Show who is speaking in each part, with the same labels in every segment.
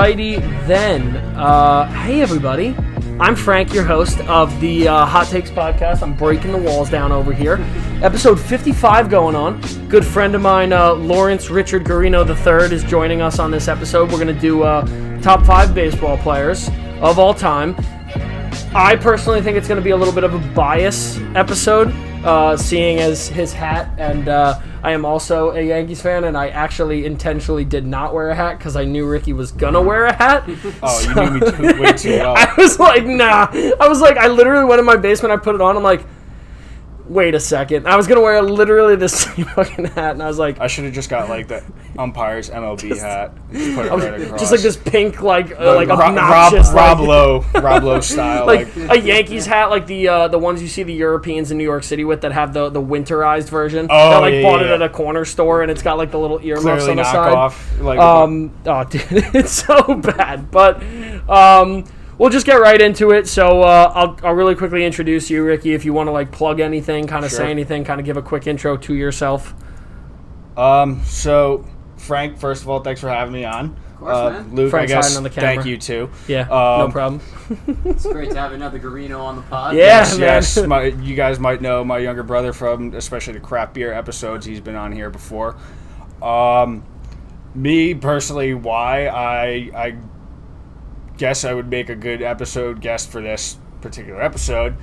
Speaker 1: Alrighty then. Hey everybody. I'm Frank, your host of the Hot Takes podcast. I'm breaking the walls down over here. Episode 55 going on. Good friend of mine, Lawrence Richard Guerino III, is joining us on this episode. We're going to do top 5 baseball players of all time. I personally think it's going to be a little bit of a bias episode, seeing as his hat, and I am also a Yankees fan, and I actually intentionally did not wear a hat because I knew Ricky was going to wear a hat.
Speaker 2: Oh, so, you knew me way too well.
Speaker 1: I was like, nah. I literally went in my basement, I put it on, I'm like, wait a second. I was going to wear literally the same fucking hat, and I was like...
Speaker 2: I should have just got, like, the umpire's MLB hat. Just put it right across.
Speaker 1: Just like this pink, obnoxious...
Speaker 2: Rob Lowe style.
Speaker 1: like a Yankees hat, like the ones you see the Europeans in New York City with that have the winterized version.
Speaker 2: Oh,
Speaker 1: that, bought it at a corner store, and it's got, like, the little earmuffs on the side. Dude, it's so bad. But, we'll just get right into it. So I'll really quickly introduce you, Ricky, if you want to plug anything, kind of say anything, kind of give a quick intro to yourself.
Speaker 2: So Frank, first of all, thanks for having me on.
Speaker 3: Of course, man.
Speaker 2: Luke,
Speaker 1: Frank's
Speaker 2: I guess
Speaker 1: on the camera.
Speaker 2: Thank you too.
Speaker 1: Yeah, no problem.
Speaker 3: It's great to have another Guerino on the pod.
Speaker 1: Yeah,
Speaker 2: yes. You guys might know my younger brother from especially the craft beer episodes. He's been on here before. Me personally, why I guess I would make a good episode guest for this particular episode.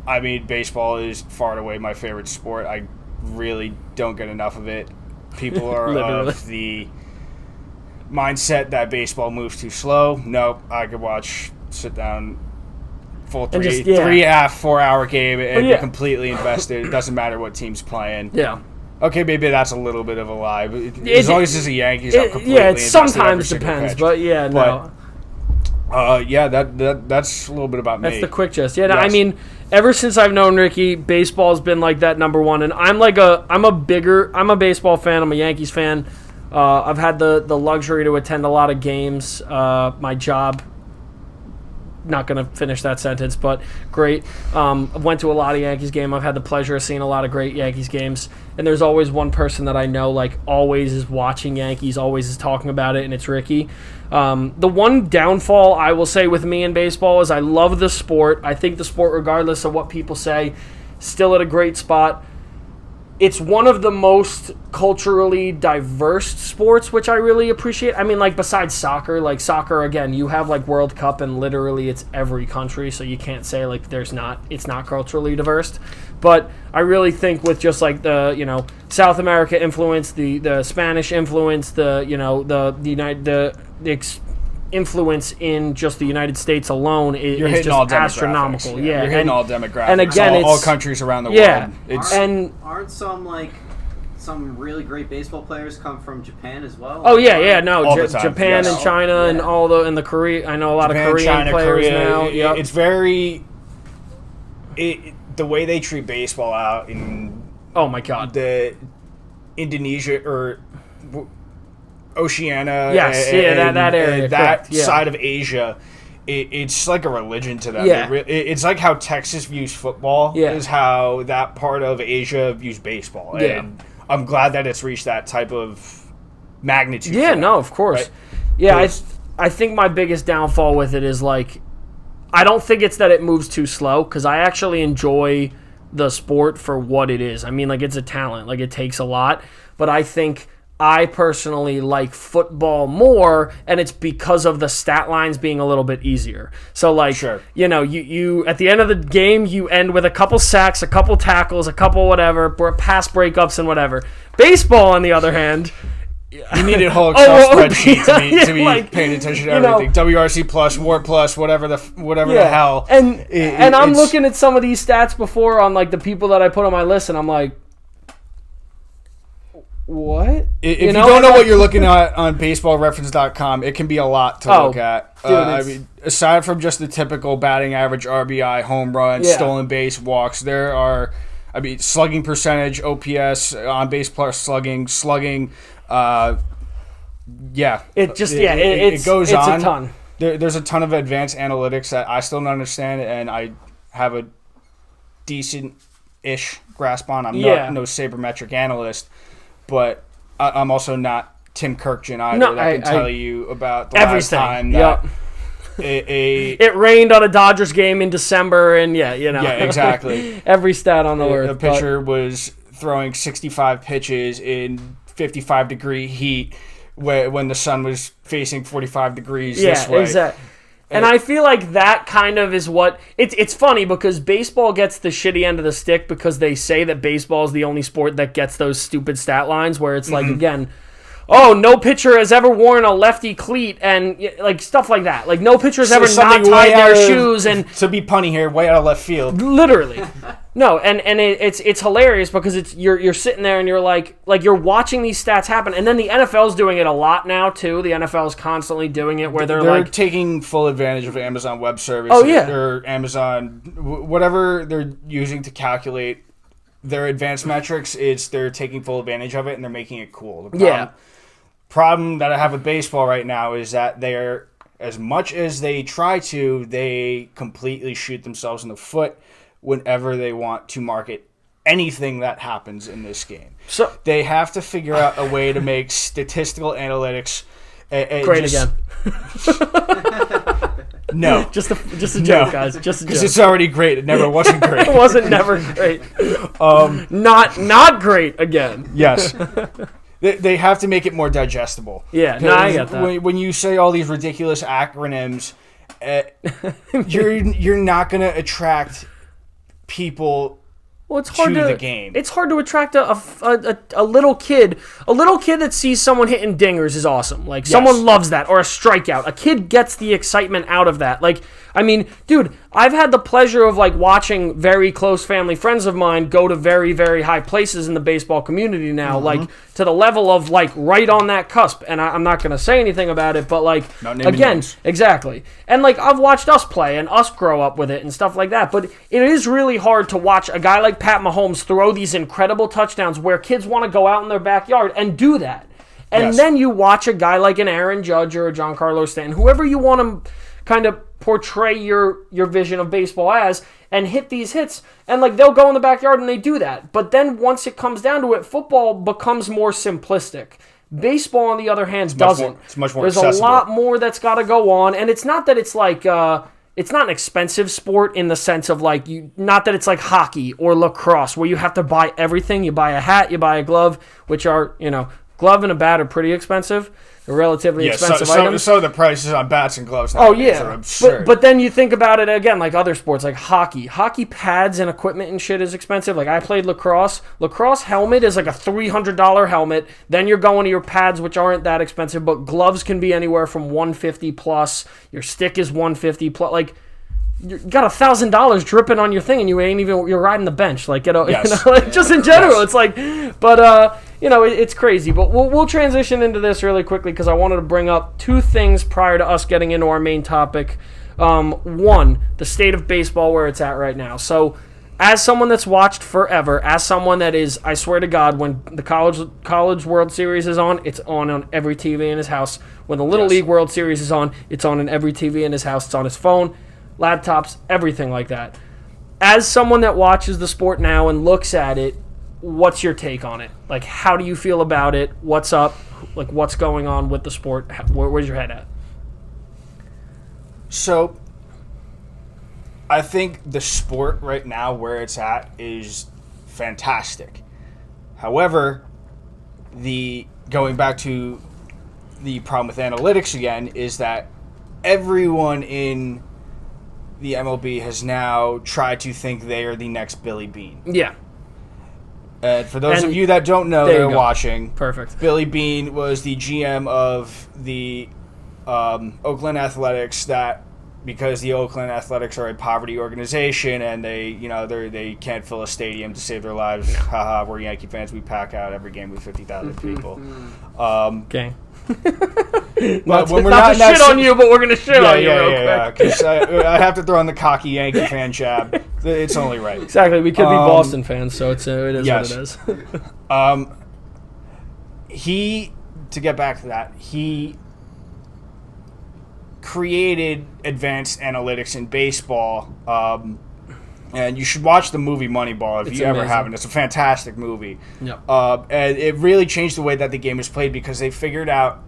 Speaker 2: I mean, baseball is far and away my favorite sport. I really don't get enough of it. People are of the mindset that baseball moves too slow. Nope, I could sit down full 4 hour game and be completely invested. It doesn't matter what team's playing.
Speaker 1: Yeah.
Speaker 2: Okay, maybe that's a little bit of a lie. But as long as it's a Yankees, I'm completely
Speaker 1: it
Speaker 2: invested
Speaker 1: sometimes
Speaker 2: every
Speaker 1: depends,
Speaker 2: pitch.
Speaker 1: but yeah, no.
Speaker 2: That's a little bit about me.
Speaker 1: That's the quick gist. Yeah,
Speaker 2: yes.
Speaker 1: I mean, ever since I've known Ricky, baseball's been like that number one, and I'm a baseball fan. I'm a Yankees fan. I've had the luxury to attend a lot of games. My job, not going to finish that sentence, but great. I went to a lot of Yankees games. I've had the pleasure of seeing a lot of great Yankees games, and there's always one person that I know always is watching Yankees, always is talking about it, and it's Ricky. The one downfall I will say with me in baseball is I love the sport. I think the sport, regardless of what people say, still at a great spot. It's one of the most culturally diverse sports, which I really appreciate. I mean, besides soccer, soccer, again, you have, World Cup, and literally it's every country, so you can't say, it's not culturally diverse. But I really think with just, the, South America influence, the Spanish influence, the influence in just the United States alone is just astronomical. Yeah,
Speaker 2: you're hitting all demographics.
Speaker 1: And again,
Speaker 2: all countries around the world.
Speaker 3: Aren't some really great baseball players come from Japan as well?
Speaker 1: Oh yeah, no,
Speaker 2: all the time.
Speaker 1: Japan and China and and the Korea. I know a lot of Korean players now. Yep.
Speaker 2: It's very the way they treat baseball out in the Indonesia or Oceania,
Speaker 1: that area,
Speaker 2: that side of Asia, it's like a religion to them.
Speaker 1: Yeah.
Speaker 2: It's like how Texas views football is how that part of Asia views baseball.
Speaker 1: Yeah.
Speaker 2: And I'm glad that it's reached that type of magnitude.
Speaker 1: Yeah, no, of course.
Speaker 2: Right?
Speaker 1: Yeah, I think my biggest downfall with it is I don't think it's that it moves too slow, because I actually enjoy the sport for what it is. I mean, it's a talent. It takes a lot. But I think I personally like football more, and it's because of the stat lines being a little bit easier. So, you at the end of the game, you end with a couple sacks, a couple tackles, a couple whatever, pass breakups and whatever. Baseball, on the other hand...
Speaker 2: You needed a whole Excel spreadsheet to be paying attention to everything. WRC plus, WAR plus, whatever the hell.
Speaker 1: And I'm looking at some of these stats before on the people that I put on my list, and I'm like, what?
Speaker 2: If you don't know what you're looking at on baseballreference.com, it can be a lot to look at.
Speaker 1: Dude,
Speaker 2: aside from just the typical batting average, RBI, home run, stolen base, walks, there are, slugging percentage, OPS, on base plus slugging. It goes on.
Speaker 1: It's a ton.
Speaker 2: There's a ton of advanced analytics that I still don't understand, and I have a decent-ish grasp on. I'm not no sabermetric analyst, but I'm also not Tim Kirkjian either
Speaker 1: No,
Speaker 2: that can tell you about the
Speaker 1: everything.
Speaker 2: last time that
Speaker 1: it rained on a Dodgers game in December, and
Speaker 2: Yeah, exactly.
Speaker 1: every stat on the earth.
Speaker 2: The pitcher was throwing 65 pitches in 55-degree heat when the sun was facing 45 degrees this way.
Speaker 1: Exactly. And I feel like that kind of is what... It's funny because baseball gets the shitty end of the stick because they say that baseball is the only sport that gets those stupid stat lines where it's like, again... Oh, no pitcher has ever worn a lefty cleat and like stuff like that. Like no pitcher has ever not tied their shoes and
Speaker 2: to be punny here, way out of left field.
Speaker 1: Literally, no, and it's hilarious because you're sitting there and you're like you're watching these stats happen, and then the NFL's doing it a lot now too. The NFL's constantly doing it where they're like
Speaker 2: taking full advantage of Amazon Web Service. Or Amazon whatever they're using to calculate their advanced metrics. They're taking full advantage of it and they're making it cool. Problem that I have with baseball right now is that they're, as much as they try to, they completely shoot themselves in the foot whenever they want to market anything that happens in this game. So they have to figure out a way to make statistical analytics
Speaker 1: great again.
Speaker 2: No,
Speaker 1: just a joke, guys. Just a joke.
Speaker 2: Because it's already great. It never wasn't great.
Speaker 1: It wasn't never great. Not great again.
Speaker 2: Yes. They have to make it more digestible.
Speaker 1: Yeah, no, I get that.
Speaker 2: When you say all these ridiculous acronyms, you're not going to attract people
Speaker 1: it's hard
Speaker 2: to the game.
Speaker 1: It's hard to attract a little kid. A little kid that sees someone hitting dingers is awesome. Like, someone loves that. Or a strikeout. A kid gets the excitement out of that. Like, I mean, dude, I've had the pleasure of, like, watching very close family friends of mine go to very, very high places in the baseball community now. Mm-hmm. Like, to the level of, like, right on that cusp. And I'm not going to say anything about it, but, like, again, exactly. And, like, I've watched us play and us grow up with it and stuff like that. But it is really hard to watch a guy like Pat Mahomes throw these incredible touchdowns where kids want to go out in their backyard and do that. And then you watch a guy like an Aaron Judge or a Giancarlo Stanton, whoever you want to kind of portray your vision of baseball as, and hit these hits. And, like, they'll go in the backyard and they do that. But then once it comes down to it, football becomes more simplistic. Baseball, on the other hand, doesn't.
Speaker 2: It's much more
Speaker 1: There's
Speaker 2: accessible.
Speaker 1: a lot more that's got to go on. And it's not that it's like... it's not an expensive sport in the sense of, like, not that it's like hockey or lacrosse where you have to buy everything. You buy a hat, you buy a glove, which are, glove and a bat are pretty expensive. They're relatively expensive items.
Speaker 2: So the prices on bats and gloves
Speaker 1: nowadays
Speaker 2: are absurd.
Speaker 1: But then you think about it again, like other sports, like hockey. Hockey pads and equipment and shit is expensive. Like, I played lacrosse. Lacrosse helmet is like a $300 helmet. Then you're going to your pads, which aren't that expensive, but gloves can be anywhere from $150 plus. Your stick is $150 plus. Like, you got $1,000 dripping on your thing, and you're riding the bench, like, just in general. It's like, but it's crazy. But we'll transition into this really quickly because I wanted to bring up two things prior to us getting into our main topic. One, the state of baseball where it's at right now. So, as someone that's watched forever, as someone that is, I swear to God, when the college World Series is on, it's on every TV in his house. When the Little League World Series is on, it's on every TV in his house. It's on his phone, laptops, everything like that. As someone that watches the sport now and looks at it, what's your take on it? Like, how do you feel about it? What's up? Like, what's going on with the sport? Where's your head at?
Speaker 2: So, I think the sport right now where it's at is fantastic. However, going back to the problem with analytics again is that everyone in the MLB has now tried to think they are the next Billy Beane.
Speaker 1: Yeah.
Speaker 2: For those of you that don't know, they're watching.
Speaker 1: Perfect.
Speaker 2: Billy Beane was the GM of the Oakland Athletics. That because the Oakland Athletics are a poverty organization and they can't fill a stadium to save their lives. No. Haha, we're Yankee fans. We pack out every game with 50,000 people.
Speaker 1: Okay.
Speaker 2: But when we're
Speaker 1: not to shit on you, but we're going to shit on you real quick.
Speaker 2: Because I have to throw in the cocky Yankee fan jab. It's only right.
Speaker 1: Exactly. We could be Boston fans, so it is what it is.
Speaker 2: To get back to that, he created advanced analytics in baseball And you should watch the movie Moneyball if you ever haven't. It's a fantastic movie.
Speaker 1: Yep.
Speaker 2: And it really changed the way that the game is played because they figured out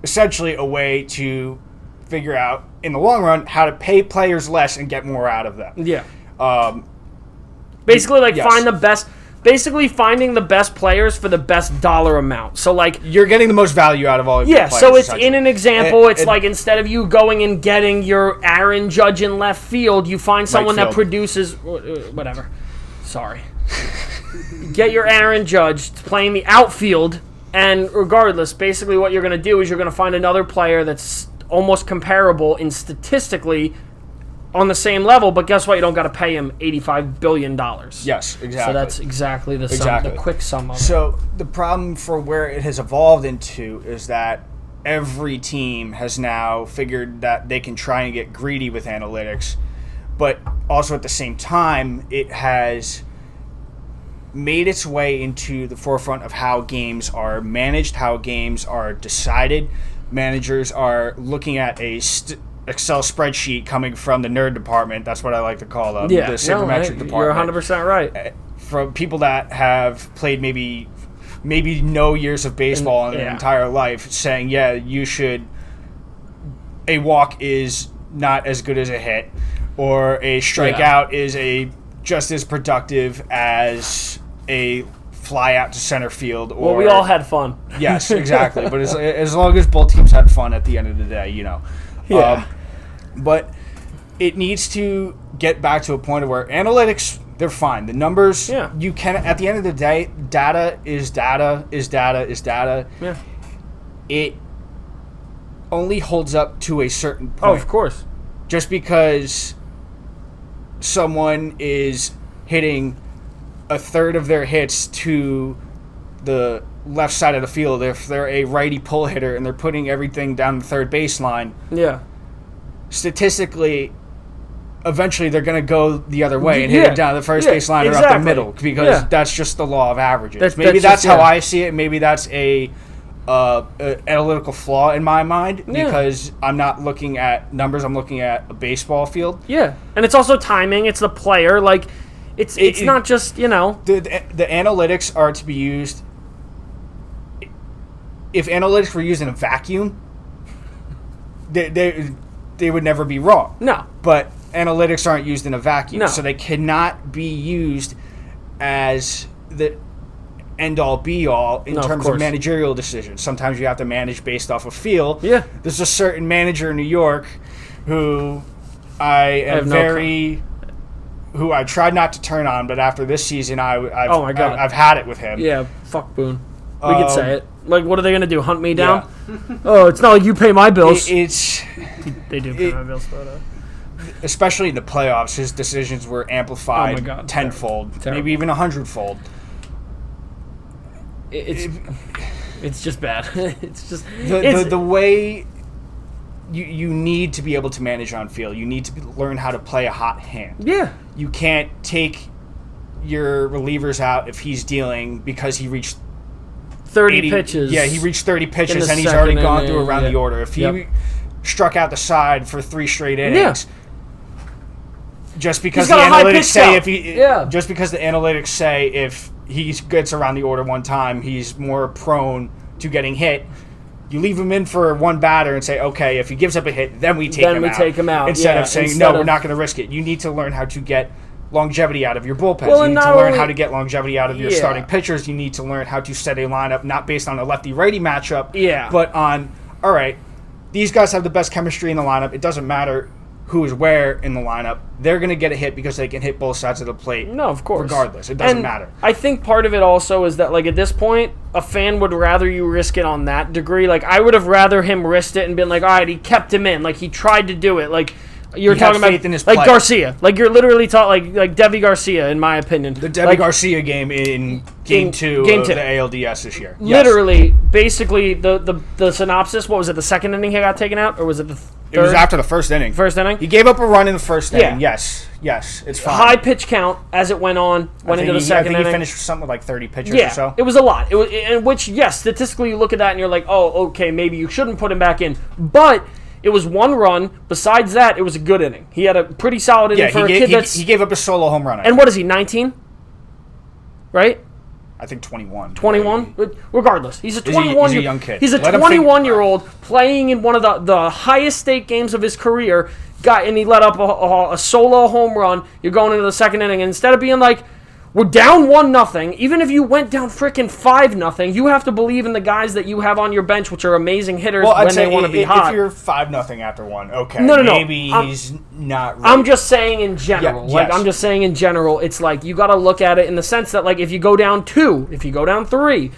Speaker 2: essentially a way to figure out in the long run how to pay players less and get more out of them.
Speaker 1: Yeah. Basically, find the best. Basically, finding the best players for the best dollar amount. So,
Speaker 2: you're getting the most value out of all of your players.
Speaker 1: Yeah, so it's in an example, it's like instead of you going and getting your Aaron Judge in left field, you find someone that produces... Whatever. Sorry. Get your Aaron Judge playing the outfield, and regardless, basically what you're going to do is you're going to find another player that's almost comparable in statistically on the same level, but guess what? You don't got to pay him $85 billion.
Speaker 2: Yes, exactly.
Speaker 1: So that's exactly the sum, the quick sum of it.
Speaker 2: So the problem for where it has evolved into is that every team has now figured that they can try and get greedy with analytics, but also at the same time, it has made its way into the forefront of how games are managed, how games are decided. Managers are looking at a Excel spreadsheet coming from the nerd department. That's what I like to call them.
Speaker 1: Yeah,
Speaker 2: the sabermetric department.
Speaker 1: You're 100% right.
Speaker 2: From people that have played maybe no years of baseball in their entire life, saying, yeah, you should. A walk is not as good as a hit, or a strikeout is just as productive as a fly out to center field. Or,
Speaker 1: well, we all had fun.
Speaker 2: Yes, exactly. But as long as both teams had fun at the end of the day,
Speaker 1: Yeah.
Speaker 2: But it needs to get back to a point of where analytics, they're fine. The numbers, you can, at the end of the day, data is data is data is data.
Speaker 1: Yeah.
Speaker 2: It only holds up to a certain point.
Speaker 1: Oh, of course.
Speaker 2: Just because someone is hitting a third of their hits to the left side of the field, if they're a righty pull hitter and they're putting everything down the third baseline, statistically, eventually they're going to go the other way and hit it down the first baseline or up the middle because that's just the law of averages. Maybe that's how I see it. Maybe that's a analytical flaw in my mind because I'm not looking at numbers. I'm looking at a baseball field.
Speaker 1: Yeah, and it's also timing. It's the player. It's not just The
Speaker 2: analytics are to be used. If analytics were used in a vacuum, they would never be wrong.
Speaker 1: No.
Speaker 2: But analytics aren't used in a vacuum.
Speaker 1: No.
Speaker 2: So they cannot be used as the end-all, be-all in terms of managerial decisions. Sometimes you have to manage based off of feel.
Speaker 1: Yeah.
Speaker 2: There's a certain manager in New York who who I tried not to turn on, but after this season, I've had it with him.
Speaker 1: Yeah, fuck Boone. We could say it. What are they going to do? Hunt me down? Yeah. Oh, it's not like you pay my bills. They do pay my bills, though.
Speaker 2: Especially in the playoffs, his decisions were amplified tenfold, maybe even 100-fold.
Speaker 1: It's just bad. It's just
Speaker 2: the way you need to be able to manage on field. You need to learn how to play a hot hand.
Speaker 1: Yeah.
Speaker 2: You can't take your relievers out if he's dealing because he reached
Speaker 1: 30 pitches.
Speaker 2: Yeah, he reached 30 pitches and he's already gone through around the order. If he struck out the side for 3 straight innings, just because the analytics say if he gets around the order one time, he's more prone to getting hit. You leave him in for one batter and say, okay, if he gives up a hit, then we take him out. Instead of saying, we're not going to risk it. You need to learn how to get longevity out of your bullpens. You need to learn how to get longevity out of your starting pitchers. You need to learn how to set a lineup not based on a lefty-righty matchup, but on, all right, these guys have the best chemistry in the lineup. It doesn't matter who is where in the lineup. They're going to get a hit because they can hit both sides of the plate.
Speaker 1: No, of course.
Speaker 2: Regardless. It doesn't matter.
Speaker 1: I think part of it also is that, at this point, a fan would rather you risk it on that degree. I would have rather him risked it and been all right, he kept him in. He tried to do it. You're talking about
Speaker 2: in his
Speaker 1: Garcia. You're literally talking like Debbie Garcia, in my opinion.
Speaker 2: The Debbie Garcia game in Game 2 of the ALDS this year.
Speaker 1: Literally, basically, the synopsis, what was it, the second inning he got taken out? Or was it the third?
Speaker 2: It was after the first inning.
Speaker 1: First inning?
Speaker 2: He gave up a run in the first inning. Yes, it's fine.
Speaker 1: High pitch count as it went on, into the second inning.
Speaker 2: I think he finished with something like 30 pitches or so.
Speaker 1: It was a lot. Statistically you look at that and you're like, oh, okay, maybe you shouldn't put him back in. But It was 1 run. Besides that, it was a good inning. He had a pretty solid inning for a kid that's...
Speaker 2: He gave up a solo home run.
Speaker 1: And what is he, 19? Right?
Speaker 2: I think 21.
Speaker 1: 21? Regardless, he's a 21.
Speaker 2: He's a young kid.
Speaker 1: He's a 21-year-old playing in one of the highest stake games of his career. And he let up a solo home run. You're going into the second inning, and instead of being like, we're down 1-0, even if you went down freaking 5-0, you have to believe in the guys that you have on your bench, which are amazing hitters when they want to be hot.
Speaker 2: If you're 5-0 after 1, okay,
Speaker 1: no.
Speaker 2: maybe he's not right.
Speaker 1: I'm just saying in general.
Speaker 2: Yeah, yes.
Speaker 1: I'm just saying in general, it's like you got to look at it in the sense that, like, if you go down 2, if you go down 3...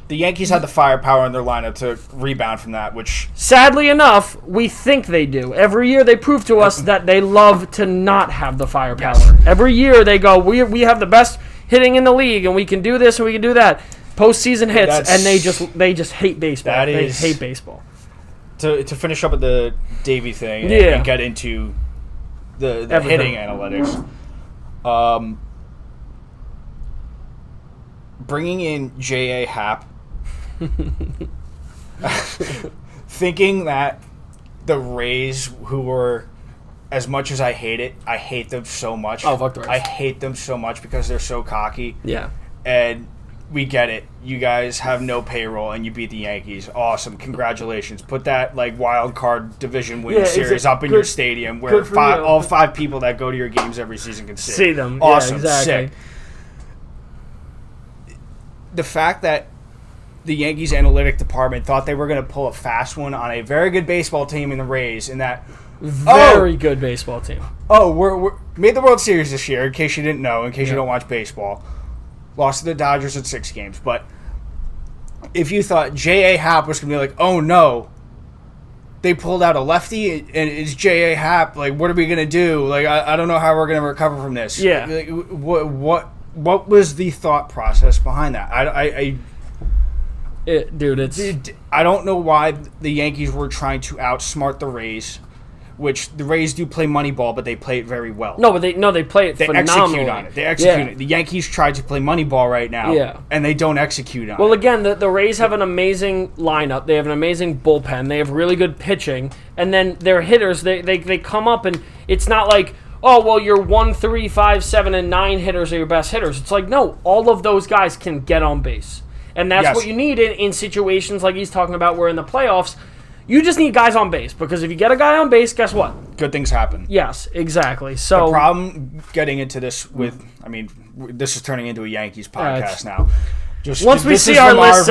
Speaker 2: The Yankees had the firepower in their lineup to rebound from that, which...
Speaker 1: Sadly enough, we think they do. Every year they prove to us that they love to not have the firepower. Yes. Every year they go, we have the best hitting in the league, and we can do this and we can do that. Postseason hits, and they just hate baseball. They hate baseball.
Speaker 2: To finish up with the Davey thing and get into the hitting analytics, bringing in J.A. Happ, thinking that the Rays, who were, as much as I hate them so much.
Speaker 1: Oh, fuck the Rays.
Speaker 2: I hate them so much because they're so cocky.
Speaker 1: Yeah.
Speaker 2: And we get it. You guys have no payroll and you beat the Yankees. Awesome. Congratulations. Put that wild card division winning series up in your stadium where all 5 people that go to your games every season can see
Speaker 1: them.
Speaker 2: Awesome.
Speaker 1: Yeah, exactly.
Speaker 2: Sick. The fact that the Yankees analytic department thought they were going to pull a fast one on a very good baseball team in the Rays, and that
Speaker 1: very good baseball team.
Speaker 2: We're made the World Series this year. In case you didn't know, in case you don't watch baseball, lost to the Dodgers in 6 games. But if you thought J.A. Happ was going to be like, oh no, they pulled out a lefty, and it's J.A. Happ. Like, what are we going to do? Like, I don't know how we're going to recover from this.
Speaker 1: Yeah.
Speaker 2: Like, what was the thought process behind that? I don't know why the Yankees were trying to outsmart the Rays, which the Rays do play Moneyball, but they play it very well.
Speaker 1: No, but they play it phenomenally.
Speaker 2: They execute it. The Yankees tried to play Moneyball right now, and they don't execute on it.
Speaker 1: Well, again, the Rays have an amazing lineup. They have an amazing bullpen. They have really good pitching. And then their hitters, they come up, and it's not like, oh, well, your 1, 3, 5, 7, and 9 hitters are your best hitters. It's like, no, all of those guys can get on base. And that's what you need in situations like he's talking about where in the playoffs, you just need guys on base. Because if you get a guy on base, guess what?
Speaker 2: Good things happen.
Speaker 1: Yes, exactly. So
Speaker 2: the problem getting into this this is turning into a Yankees podcast now.
Speaker 1: Once we see our list,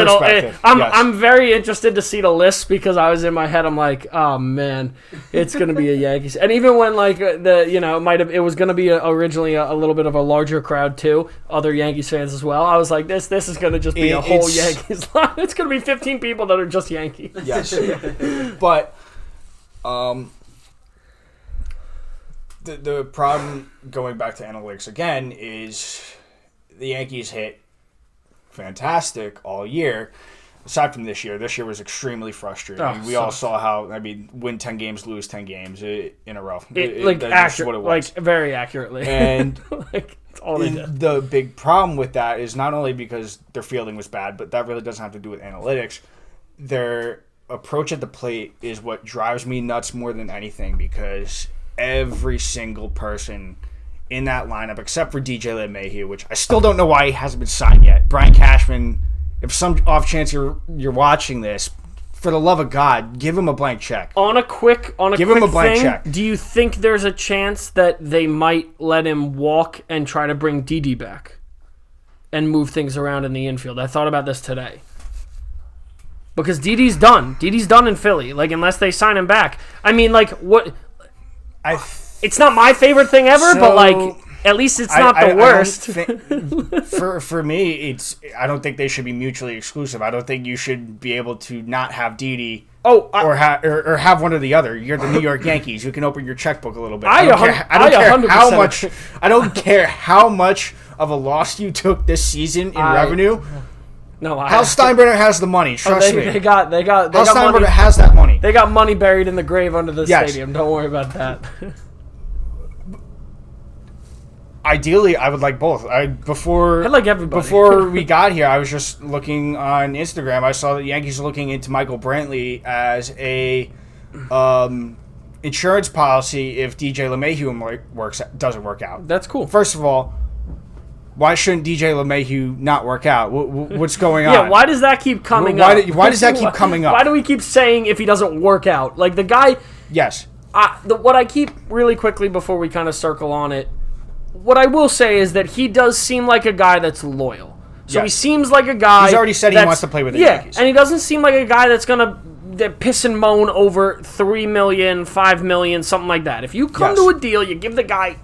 Speaker 1: I'm very interested to see the list because I was in my head. I'm like, oh man, it's going to be a Yankees. And even when it was going to be originally a little bit of a larger crowd too, other Yankees fans as well. I was like, this is going to just be a whole Yankees line. It's going to be 15 people that are just Yankees.
Speaker 2: Yes, but the problem going back to analytics again is the Yankees hit fantastic all year, aside from this year. This year was extremely frustrating. We all saw how, win 10 games, lose 10 games in a row. That's what it was.
Speaker 1: Very accurately.
Speaker 2: And
Speaker 1: it's all they did.
Speaker 2: The big problem with that is not only because their fielding was bad, but that really doesn't have to do with analytics. Their approach at the plate is what drives me nuts more than anything, because every single person in that lineup, except for DJ LeMahieu, which I still don't know why he hasn't been signed yet. Brian Cashman, if some off chance you're watching this, for the love of God, give him a blank check.
Speaker 1: Give him a blank check. Do you think there's a chance that they might let him walk and try to bring Didi back and move things around in the infield? I thought about this today. Because Didi's done. Didi's done in Philly. Unless they sign him back. What? It's not my favorite thing ever, but at least it's not the worst.
Speaker 2: For me, I don't think they should be mutually exclusive. I don't think you should be able to not have Didi or have one or the other. You're the New York Yankees. You can open your checkbook a little bit. I don't care how much of a loss you took this season in revenue.
Speaker 1: No,
Speaker 2: Hal Steinbrenner has the money. Trust me.
Speaker 1: They got
Speaker 2: Hal Steinbrenner
Speaker 1: money.
Speaker 2: Has that money.
Speaker 1: They got money buried in the grave under the stadium. Don't worry about that.
Speaker 2: Ideally, I would like both. I'd like everybody. Before we got here, I was just looking on Instagram. I saw that the Yankees are looking into Michael Brantley as a insurance policy if DJ LeMahieu doesn't work out.
Speaker 1: That's cool.
Speaker 2: First of all, why shouldn't DJ LeMahieu not work out? What's going on?
Speaker 1: Yeah, why does that keep coming up?
Speaker 2: Why does that keep coming up?
Speaker 1: Why do we keep saying if he doesn't work out? Like, the guy...
Speaker 2: Yes.
Speaker 1: What I keep really quickly before we kind of circle on it, what I will say is that he does seem like a guy that's loyal. So he seems like a guy...
Speaker 2: He's already said he wants to play with the Yankees.
Speaker 1: And he doesn't seem like a guy that's going to piss and moan over $3 million, $5 million, something like that. If you come to a deal, you give the guy...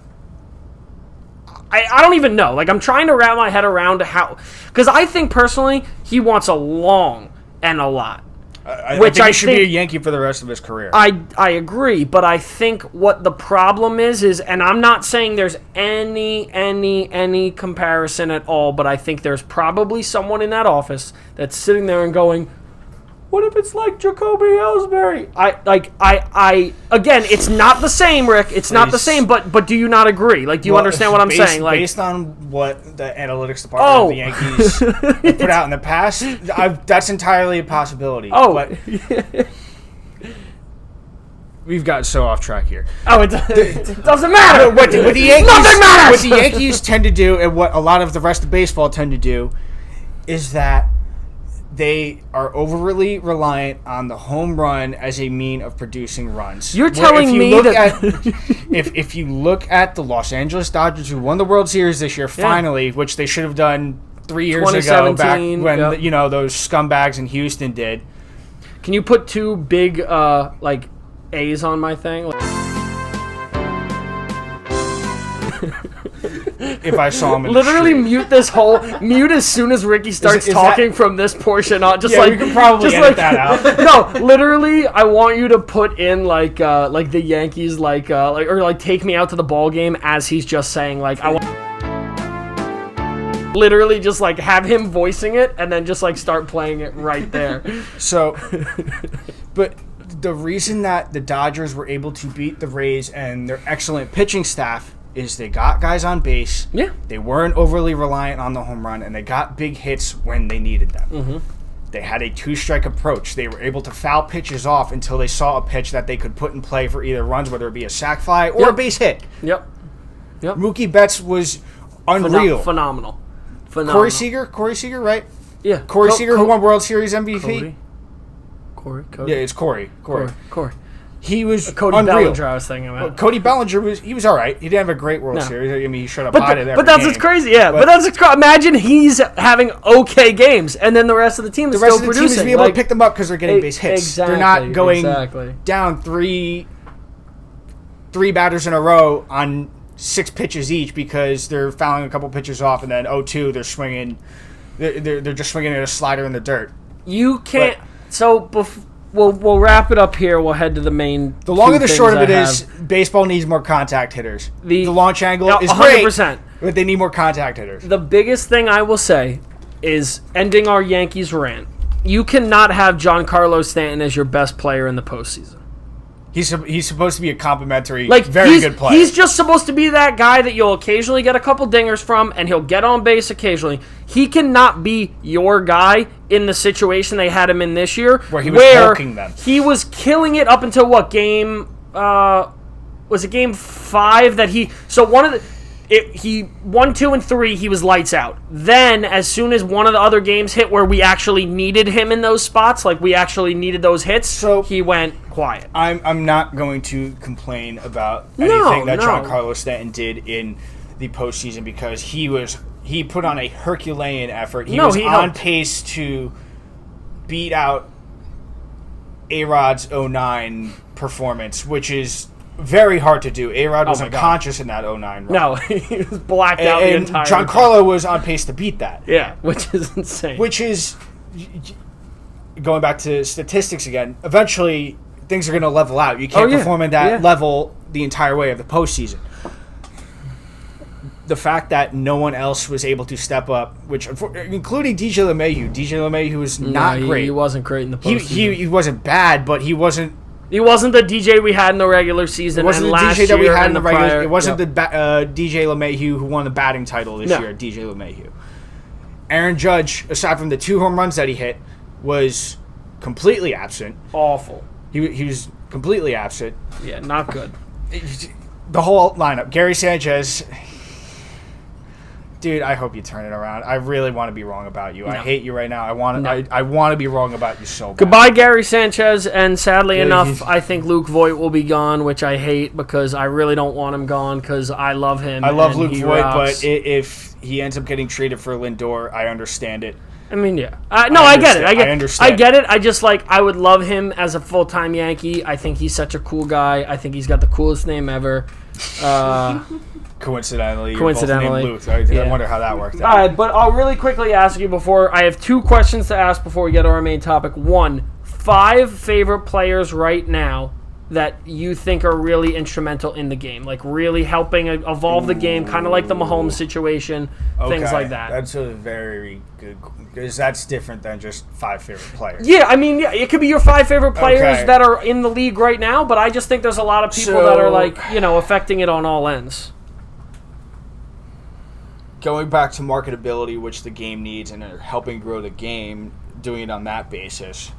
Speaker 1: I don't even know. Like, I'm trying to wrap my head around how... Because I think, personally, he wants a long and a lot.
Speaker 2: I think he should be a Yankee for the rest of his career.
Speaker 1: I agree, but I think what the problem is, and I'm not saying there's any comparison at all, but I think there's probably someone in that office that's sitting there and going, what if it's like Jacoby Ellsbury? Again, it's not the same, Rick. It's not the same, but do you not agree? Like, do you understand what I'm saying? Like,
Speaker 2: based on what the analytics department of the Yankees have put out in the past, that's entirely a possibility. But we've gotten so off track here.
Speaker 1: It doesn't matter.
Speaker 2: What the Yankees,
Speaker 1: nothing matters.
Speaker 2: What the Yankees tend to do, and what a lot of the rest of baseball tend to do, is that they are overly reliant on the home run as a mean of producing runs.
Speaker 1: You're telling me that...
Speaker 2: if you look at the Los Angeles Dodgers, who won the World Series this year, finally, which they should have done 3 years ago, back when those scumbags in Houston did.
Speaker 1: Can you put two big A's on my thing?
Speaker 2: If I saw him in
Speaker 1: literally
Speaker 2: the street.
Speaker 1: mute as soon as Ricky starts talking from this portion on. Just
Speaker 2: we can probably edit that out.
Speaker 1: No, literally, I want you to put in like the Yankees or take me out to the ball game as he's just saying I want. Literally, just have him voicing it and then just start playing it right there.
Speaker 2: So, but the reason that the Dodgers were able to beat the Rays and their excellent pitching staff is they got guys on base.
Speaker 1: Yeah.
Speaker 2: They weren't overly reliant on the home run, and they got big hits when they needed them. Mm-hmm. They had a two-strike approach. They were able to foul pitches off until they saw a pitch that they could put in play for either runs, whether it be a sac fly or a base hit.
Speaker 1: Yep.
Speaker 2: Mookie Betts was unreal.
Speaker 1: Phenomenal.
Speaker 2: Corey Seeger, right?
Speaker 1: Yeah.
Speaker 2: Corey Seeger, who won World Series MVP.
Speaker 1: Cody?
Speaker 2: Yeah, it's Corey. He was
Speaker 1: Cody
Speaker 2: unreal.
Speaker 1: Bellinger, I was thinking about.
Speaker 2: Well, Cody Bellinger was all right. He didn't have a great World Series. I mean, he showed up hot at every
Speaker 1: But that's
Speaker 2: game.
Speaker 1: what's crazy, yeah. But that's imagine he's having okay games, and then the rest of the team is still producing.
Speaker 2: The rest of the team is be able to pick them up because they're getting base hits.
Speaker 1: Exactly,
Speaker 2: they're not going down three batters in a row on 6 pitches each because they're fouling a couple pitches off, and then 0-2 they're swinging. They're just swinging at a slider in the dirt.
Speaker 1: You can't. We'll wrap it up here. We'll head to the main.
Speaker 2: The long and the short of it is, baseball needs more contact hitters. The launch angle is
Speaker 1: 100%.
Speaker 2: Great, but they need more contact hitters.
Speaker 1: The biggest thing I will say is ending our Yankees rant. You cannot have Giancarlo Stanton as your best player in the postseason.
Speaker 2: He's supposed to be a complimentary, very good player.
Speaker 1: He's just supposed to be that guy that you'll occasionally get a couple dingers from, and he'll get on base occasionally. He cannot be your guy in the situation they had him in this year,
Speaker 2: where he was hulking them.
Speaker 1: He was killing it up until what game? Was it game 5 that he? So one of the. He 1, 2, and 3. He was lights out. Then, as soon as one of the other games hit, where we actually needed him in those spots, we actually needed those hits, so he went quiet.
Speaker 2: I'm not going to complain about anything that Giancarlo Stanton did in the postseason because he put on a Herculean effort. He was on pace to beat out A-Rod's 2009 performance, which is very hard to do. A-Rod was unconscious in that 2009 run.
Speaker 1: No, he was blacked out the entire time.
Speaker 2: Giancarlo was on pace to beat that.
Speaker 1: Yeah, which is insane.
Speaker 2: Which is, going back to statistics again, eventually things are going to level out. You can't perform at that level the entire way of the postseason. The fact that no one else was able to step up, including DJ LeMahieu. DJ LeMahieu was not great.
Speaker 1: He wasn't great in the postseason.
Speaker 2: He wasn't bad, but he wasn't.
Speaker 1: He wasn't the DJ we had in the regular season.
Speaker 2: It wasn't
Speaker 1: and
Speaker 2: the
Speaker 1: last
Speaker 2: DJ that we
Speaker 1: year
Speaker 2: had in the regular.
Speaker 1: prior,
Speaker 2: It wasn't the DJ LeMahieu who won the batting title this year. DJ LeMahieu. Aaron Judge, aside from the 2 home runs that he hit, was completely absent.
Speaker 1: Awful.
Speaker 2: He was completely absent.
Speaker 1: Yeah, not good.
Speaker 2: The whole lineup. Gary Sanchez. Dude, I hope you turn it around. I really want to be wrong about you.
Speaker 1: No.
Speaker 2: I hate you right now. I want
Speaker 1: No.
Speaker 2: I want to be wrong about you so bad.
Speaker 1: Goodbye, Gary Sanchez, and sadly
Speaker 2: Yeah,
Speaker 1: enough,
Speaker 2: he's-
Speaker 1: I think Luke Voigt will be gone, which I hate because I really don't want him gone because I love him.
Speaker 2: I love
Speaker 1: and
Speaker 2: Luke
Speaker 1: he
Speaker 2: Voigt,
Speaker 1: rocks.
Speaker 2: but if he ends up getting traded for Lindor, I understand it.
Speaker 1: I mean, yeah. I get it.
Speaker 2: I understand.
Speaker 1: I get it. I just I would love him as a full-time Yankee. I think he's such a cool guy. I think he's got the coolest name ever.
Speaker 2: Coincidentally,
Speaker 1: Coincidentally.
Speaker 2: you're both named Luth. I
Speaker 1: Yeah.
Speaker 2: wonder how that worked
Speaker 1: All
Speaker 2: out.
Speaker 1: right, but I'll really quickly ask you before. I have 2 questions to ask before we get to our main topic. 1, 5 favorite players right now that you think are really instrumental in the game, like really helping evolve the game, kind of like the Mahomes situation, things like that.
Speaker 2: That's a very good, because that's different than just 5 favorite players.
Speaker 1: Yeah, I mean, yeah, it could be your 5 favorite players
Speaker 2: Okay.
Speaker 1: that are in the league right now, but I just think there's a lot of people that are affecting it on all ends.
Speaker 2: Going back to marketability, which the game needs, and helping grow the game, doing it on that basis.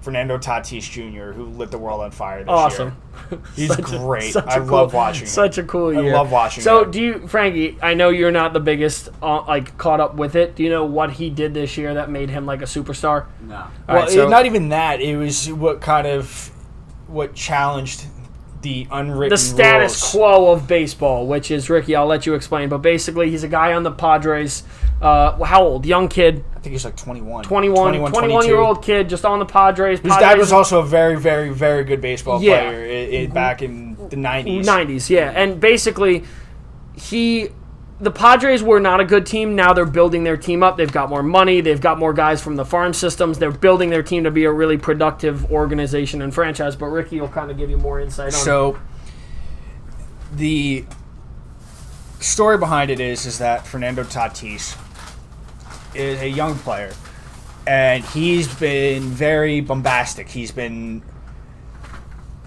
Speaker 2: Fernando Tatis Jr., who lit the world on fire this
Speaker 1: Awesome.
Speaker 2: year. He's great. I
Speaker 1: cool,
Speaker 2: love watching
Speaker 1: Such
Speaker 2: him.
Speaker 1: a cool year.
Speaker 2: I love watching
Speaker 1: So,
Speaker 2: him.
Speaker 1: do you, Frankie, I know you're not the biggest, caught up with it. Do you know what he did this year that made him, like, a superstar?
Speaker 3: No.
Speaker 1: All
Speaker 2: Well,
Speaker 1: right, so
Speaker 2: not even that. It was what challenged the unwritten
Speaker 1: the status
Speaker 2: rules.
Speaker 1: quo of baseball, which is, Ricky, I'll let you explain, but basically he's a guy on the Padres. How old? Young kid.
Speaker 2: I think he's like 21.
Speaker 1: 21-year-old kid just on the Padres.
Speaker 2: His dad was also a very, very, very good baseball
Speaker 1: Yeah.
Speaker 2: player back in the 90s.
Speaker 1: 90s, yeah. And basically, the Padres were not a good team. Now they're building their team up. They've got more money. They've got more guys from the farm systems. They're building their team to be a really productive organization and franchise. But Ricky will kind of give you more insight on it.
Speaker 2: So, the story behind it is that Fernando Tatis is a young player, and he's been very bombastic. He's been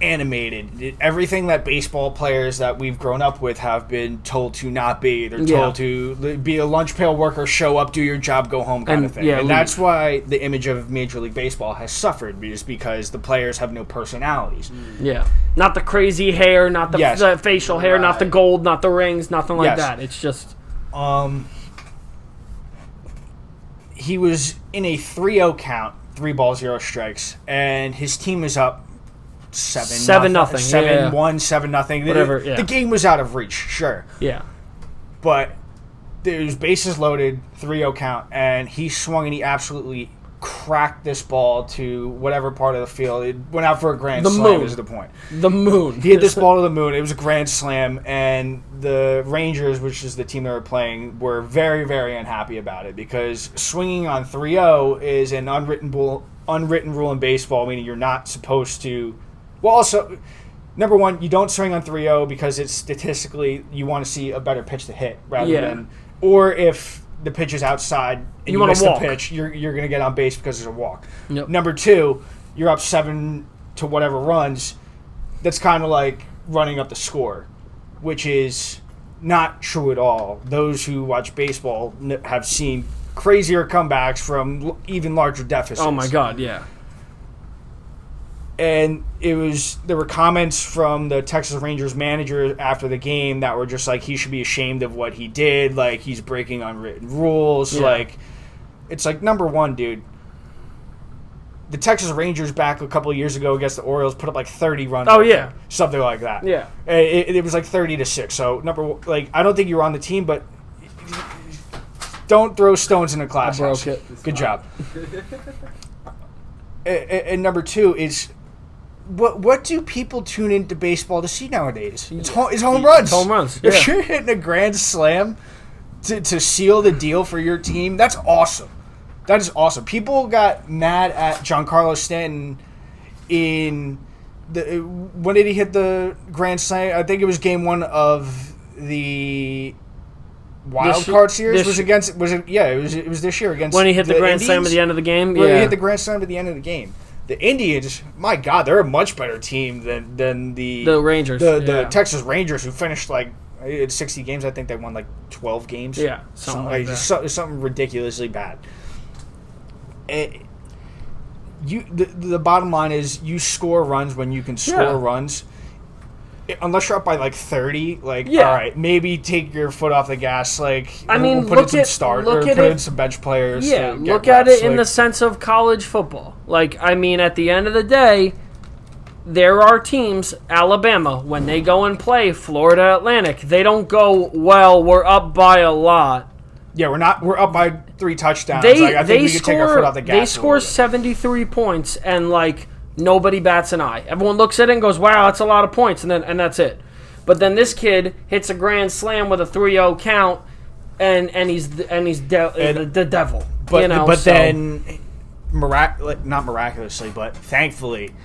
Speaker 2: animated. Everything that baseball players that we've grown up with have been told to not be. They're told to be a lunch pail worker, show up, do your job, go home kind of thing.
Speaker 1: yeah,
Speaker 2: and
Speaker 1: leave.
Speaker 2: that's why the image of Major League Baseball has suffered, just because the players have no personalities.
Speaker 1: Yeah. Not the crazy hair, not the,
Speaker 2: Yes.
Speaker 1: the facial hair, not the
Speaker 3: Right.
Speaker 1: gold, not the rings, nothing like
Speaker 2: Yes.
Speaker 1: that. It's just...
Speaker 2: He was in a 3-0 count, 3-0 strikes, and his team was up 7-0.
Speaker 1: 7-0,
Speaker 2: 7-1, 7-0.
Speaker 1: Whatever, yeah.
Speaker 2: The game was out of reach, sure.
Speaker 1: Yeah.
Speaker 2: But there was bases loaded, 3-0 count, and he swung and he absolutely cracked this ball to whatever part of the field. It went out for a grand
Speaker 1: The
Speaker 2: slam,
Speaker 1: moon.
Speaker 2: is the point.
Speaker 1: The moon.
Speaker 2: He hit this ball to the moon. It was a grand slam, and the Rangers, which is the team they were playing, were very, very unhappy about it, because swinging on 3-0 is an unwritten rule in baseball, meaning you're not supposed to... Well, also, number one, you don't swing on 3-0 because it's statistically, you want to see a better pitch to hit rather than... Or if the pitch is outside and you
Speaker 1: wanna
Speaker 2: miss
Speaker 1: walk.
Speaker 2: the pitch, you're going to get on base because there's a walk.
Speaker 1: Yep.
Speaker 2: Number two, you're up 7 to whatever runs. That's kind of like running up the score, which is not true at all. Those who watch baseball have seen crazier comebacks from even larger deficits.
Speaker 1: Oh, my God, yeah.
Speaker 2: And there were comments from the Texas Rangers manager after the game that were just like, he should be ashamed of what he did, like he's breaking unwritten rules.
Speaker 1: Yeah.
Speaker 2: Like, it's like, number one, dude, the Texas Rangers back a couple of years ago against the Orioles put up like 30 runs.
Speaker 1: Oh,
Speaker 2: I
Speaker 1: yeah.
Speaker 2: think. Something like that.
Speaker 1: Yeah.
Speaker 2: It was like 30-6. So I don't think you were on the team, but don't throw stones in a class
Speaker 1: broke
Speaker 2: house.
Speaker 1: it.
Speaker 2: Good job. And number two is, what do people tune into baseball to see nowadays? It's home runs.
Speaker 1: It's home runs,
Speaker 2: If
Speaker 1: yeah.
Speaker 2: you're hitting a grand slam to seal the deal for your team, that's awesome. That is awesome. People got mad at Giancarlo Stanton when did he hit the grand slam? I think it was game 1 of the wild card series. It was this year against
Speaker 1: When he hit the grand
Speaker 2: Indians.
Speaker 1: slam at the end of the game?
Speaker 2: Well,
Speaker 1: Yeah.
Speaker 2: he hit the grand slam at the end of the game. The Indians, my God, they're a much better team than the
Speaker 1: Rangers.
Speaker 2: The Texas Rangers, who finished like 60 games. I think they won like 12 games.
Speaker 1: Yeah, something like that.
Speaker 2: Something ridiculously bad. the bottom line is you score runs when you can score runs. Unless you're up by like 30, all right, maybe take your foot off the gas. Like,
Speaker 1: I mean,
Speaker 2: we'll put in some bench players.
Speaker 1: Yeah, look at it in the sense of college football. Like, I mean, at the end of the day, there are teams, Alabama, when they go and play Florida Atlantic, they don't go, well, we're up by a lot.
Speaker 2: Yeah, we're up by 3 touchdowns. I think we could take our foot off the gas.
Speaker 1: They score 73 points and like nobody bats an eye. Everyone looks at it and goes, "Wow, that's a lot of points," and that's it. But then this kid hits a grand slam with a 3-0 count, and he's the devil.
Speaker 2: But then, not miraculously, but thankfully,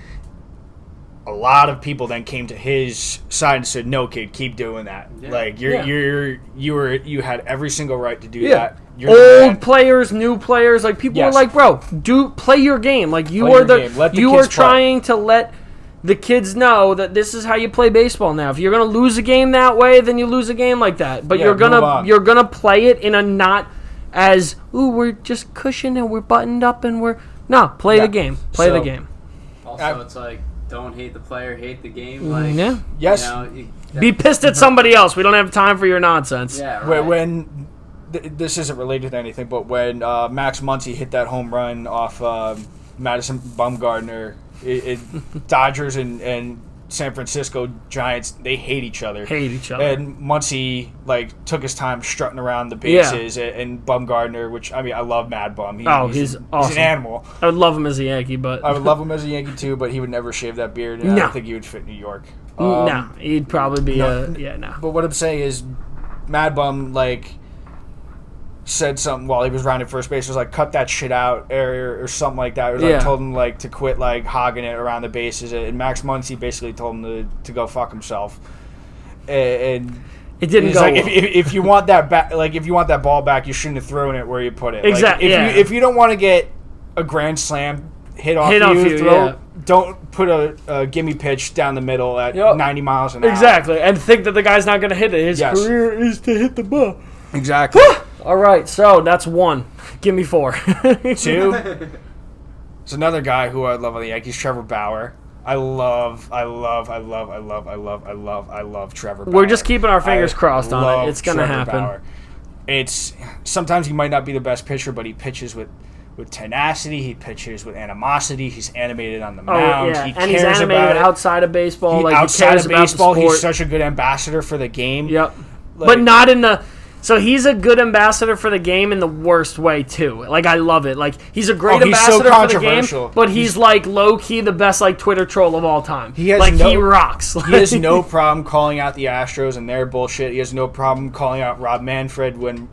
Speaker 2: a lot of people then came to his side and said, "No, kid, keep doing that.
Speaker 3: Yeah.
Speaker 2: Like you had every single right to do that.
Speaker 1: Old players, new players, like people are like, bro, play your game. Like you are trying to let the kids know that this is how you play baseball now. If you're gonna lose a game that way, then you lose a game like that. But you're gonna play it in a not as we're just cushioned and we're buttoned up and play the game. Play the game.
Speaker 3: Also, it's like, don't hate the player, hate the game. Like,
Speaker 2: yes.
Speaker 1: Be pissed at somebody else. We don't have time for your nonsense.
Speaker 3: Yeah, right.
Speaker 2: When this isn't related to anything, but when Max Muncie hit that home run off Madison Bumgarner, Dodgers and San Francisco Giants, they hate each other. And Muncie took his time strutting around the bases, and Bumgarner, which I love Mad Bum.
Speaker 1: He's awesome. He's an
Speaker 2: animal.
Speaker 1: I would love him as a Yankee, but
Speaker 2: I would love him as a Yankee too, but he would never shave that beard, and I don't think he would fit New York.
Speaker 1: No, he'd probably be no.
Speaker 2: But what I'm saying is, Mad Bum said something while he was rounding first base. It was like, cut that shit out, or something like that. Or told him to quit hogging it around the bases. And Max Muncy basically told him to go fuck himself. And
Speaker 1: it didn't go.
Speaker 2: If you want that if you want that ball back, you shouldn't have thrown it where you put it.
Speaker 1: Exactly.
Speaker 2: If you don't want to get a grand slam hit off you, don't put a gimme pitch down the middle at 90 miles an hour.
Speaker 1: Exactly, and think that the guy's not going to hit it. His career is to hit the ball.
Speaker 2: Exactly.
Speaker 1: All right, so that's 1. Give me 4.
Speaker 2: 2. It's another guy who I love on the Yankees, Trevor Bauer. I love Trevor Bauer.
Speaker 1: We're just keeping our fingers crossed on it. It's going to happen.
Speaker 2: Bauer. Sometimes he might not be the best pitcher, but he pitches with tenacity. He pitches with animosity. He's animated on the mound.
Speaker 1: He cares he's animated outside of baseball.
Speaker 2: Outside of baseball, he's such a good ambassador for the game.
Speaker 1: Yep. But not in the... So he's a good ambassador for the game in the worst way, too. I love it. He's a great ambassador for the game, but he's low-key the best, Twitter troll of all time. He rocks.
Speaker 2: He has no problem calling out the Astros and their bullshit. He has no problem calling out Rob Manfred when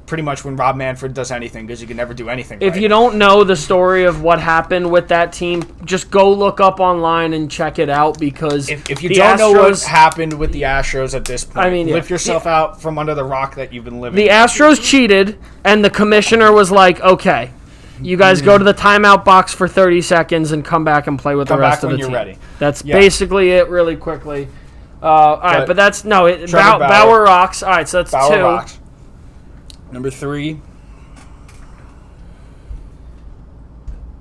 Speaker 2: pretty much when Rob Manfred does anything, because he can never do anything
Speaker 1: If you don't know the story of what happened with that team, just go look up online and check it out, because
Speaker 2: if you don't know what happened with the Astros at this point, lift yourself out from under the rock that you've been living.
Speaker 1: The Astros cheated, and the commissioner was like, okay, you guys go to the timeout box for 30 seconds and come back and play with the rest of the team.
Speaker 2: Come back when you're ready.
Speaker 1: That's basically it really quickly. All right, but that's... No, Bauer rocks. All right, so that's
Speaker 2: Bauer
Speaker 1: 2.
Speaker 2: Rocks. Number 3,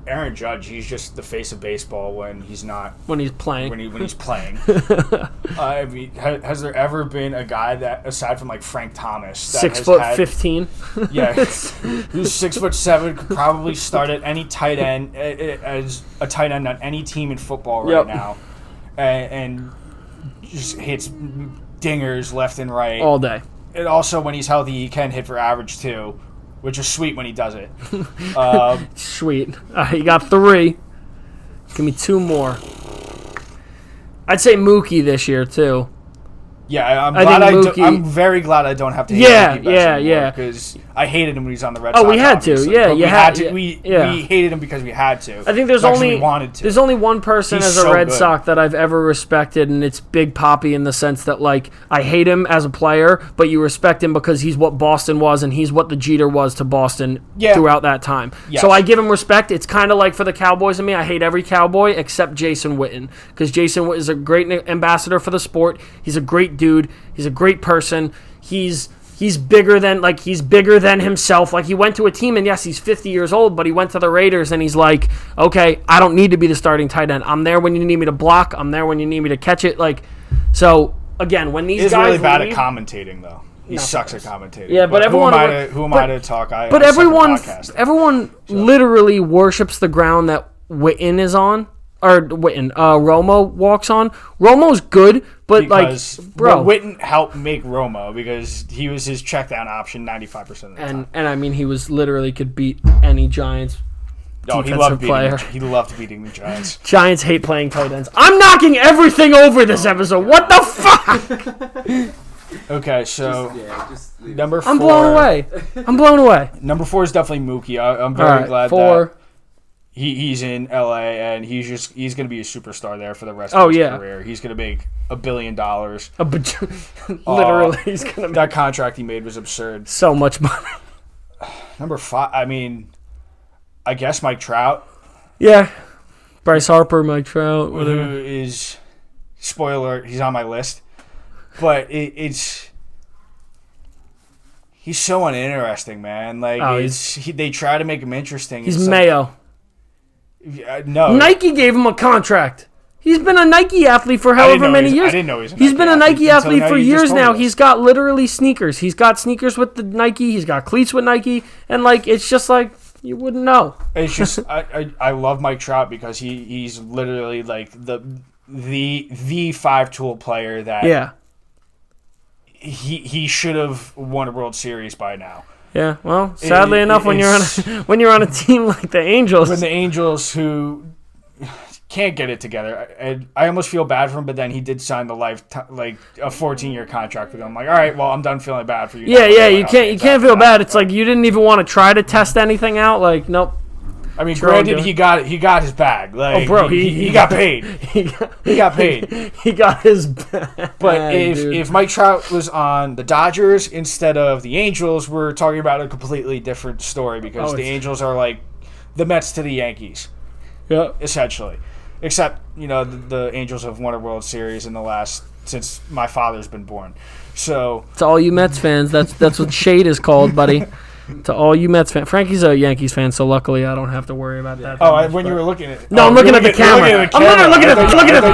Speaker 2: Aaron Judge. He's just the face of baseball when he's not.
Speaker 1: When he's playing.
Speaker 2: When he's playing. Has there ever been a guy that, aside from Frank Thomas, that
Speaker 1: 6'15"?
Speaker 2: Yeah, who's 6'7", could probably start at any tight end as a tight end on any team in football right now, and just hits dingers left and right
Speaker 1: all day.
Speaker 2: And also, when he's healthy, he can hit for average, too, which is sweet when he does it.
Speaker 1: Sweet. You got 3. Give me 2 more. I'd say Mookie this year, too.
Speaker 2: Yeah, I'm very glad I don't have to hate Mookie anymore, because I hated him when he was on the Red Sox.
Speaker 1: Oh, we had to. Yeah,
Speaker 2: we had to. We hated him because we had to.
Speaker 1: I think there's only one person as a Red Sox that I've ever respected, and it's Big Papi, in the sense that I hate him as a player, but you respect him because he's what Boston was, and he's what the Jeter was to Boston throughout that time. Yes. So I give him respect. It's kind of like for the Cowboys and me. I hate every Cowboy except Jason Witten, because Jason Witten is a great ambassador for the sport. He's a great dude. He's a great person. He's he's bigger than himself. Like, he went to a team, and yes, he's 50 years old, but he went to the Raiders, and he's like, okay, I don't need to be the starting tight end. I'm there when you need me to block. I'm there when you need me to catch it. Like, so again, when these
Speaker 2: He's
Speaker 1: guys
Speaker 2: really bad
Speaker 1: leave,
Speaker 2: at commentating, though. He sucks at commentating.
Speaker 1: Yeah, but everyone.
Speaker 2: Who am I to talk?
Speaker 1: But everyone literally worships the ground that Witten is on, or Romo walks on. Romo's good, but
Speaker 2: because,
Speaker 1: bro,
Speaker 2: Witten helped make Romo because he was his check down option 95% of the time.
Speaker 1: And I mean, he was literally could beat any Giants.
Speaker 2: He loved beating the Giants.
Speaker 1: Giants hate playing tight ends. I'm knocking everything over this episode. What the fuck?
Speaker 2: Okay, so number 4.
Speaker 1: I'm blown away.
Speaker 2: Number 4 is definitely Mookie. I'm very glad
Speaker 1: 4.
Speaker 2: that he's in LA and he's going to be a superstar there for the rest of his career. He's going to make $1 billion.
Speaker 1: Literally, he's going to make
Speaker 2: that contract he made was absurd.
Speaker 1: So much money.
Speaker 2: Number 5. I mean, I guess Mike Trout.
Speaker 1: Yeah, Bryce Harper, Mike Trout, whatever.
Speaker 2: Who is, spoiler, he's on my list. But he's so uninteresting, man. Like they try to make him interesting.
Speaker 1: He's Mayo.
Speaker 2: No,
Speaker 1: Nike gave him a contract. He's been a Nike athlete for however many years.
Speaker 2: I didn't know
Speaker 1: he's been a Nike athlete for years now. He's got literally sneakers. He's got sneakers with the Nike. He's got cleats with Nike, and it's just like you wouldn't know.
Speaker 2: It's just I love Mike Trout because he's literally like the 5-tool player that He should have won a World Series by now.
Speaker 1: Yeah, well, sadly enough, when you're on a team like the Angels,
Speaker 2: when the Angels who can't get it together, I almost feel bad for him. But then he did sign a 14-year contract with them. I'm like, all right, well, I'm done feeling bad for you.
Speaker 1: Yeah, you can't feel bad. It's like you didn't even want to try to test anything out. Like, nope.
Speaker 2: I mean, granted, he got his bag. Like, bro, he got paid. He got paid.
Speaker 1: He got his bag.
Speaker 2: But if Mike Trout was on the Dodgers instead of the Angels, we're talking about a completely different story because the Angels are like the Mets to the Yankees.
Speaker 1: Yeah,
Speaker 2: essentially. Except, the Angels have won a World Series since my father's been born. So
Speaker 1: to all you Mets fans, that's what shade is called, buddy. To all you Mets fans. Frankie's a Yankees fan, so luckily I don't have to worry about that.
Speaker 2: When you were looking at...
Speaker 1: No, I'm looking at the camera. I'm looking at the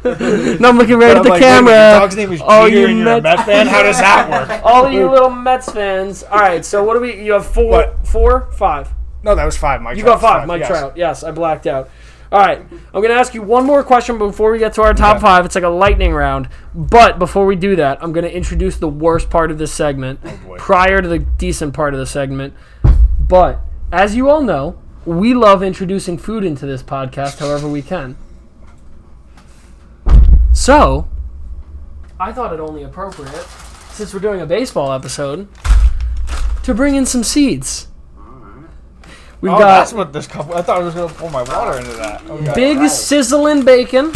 Speaker 1: camera. No, I'm looking right at the camera.
Speaker 2: Your dog's name is Giger and you're a Mets fan? How does that work?
Speaker 1: All of you little Mets fans. All right, so what do we... You have 4, 5.
Speaker 2: No, that was 5. Mike Trout.
Speaker 1: You got 5, Mike Trout. Yes, I blacked out. All right, I'm going to ask you one more question before we get to our top 5. It's like a lightning round. But before we do that, I'm going to introduce the worst part of this segment prior to the decent part of the segment. But as you all know, we love introducing food into this podcast however we can. So, I thought it only appropriate, since we're doing a baseball episode, to bring in some seeds. We've got
Speaker 2: that's what this cup. I thought I was going to pour my water into that. Okay.
Speaker 1: Big's Sizzlin' Bacon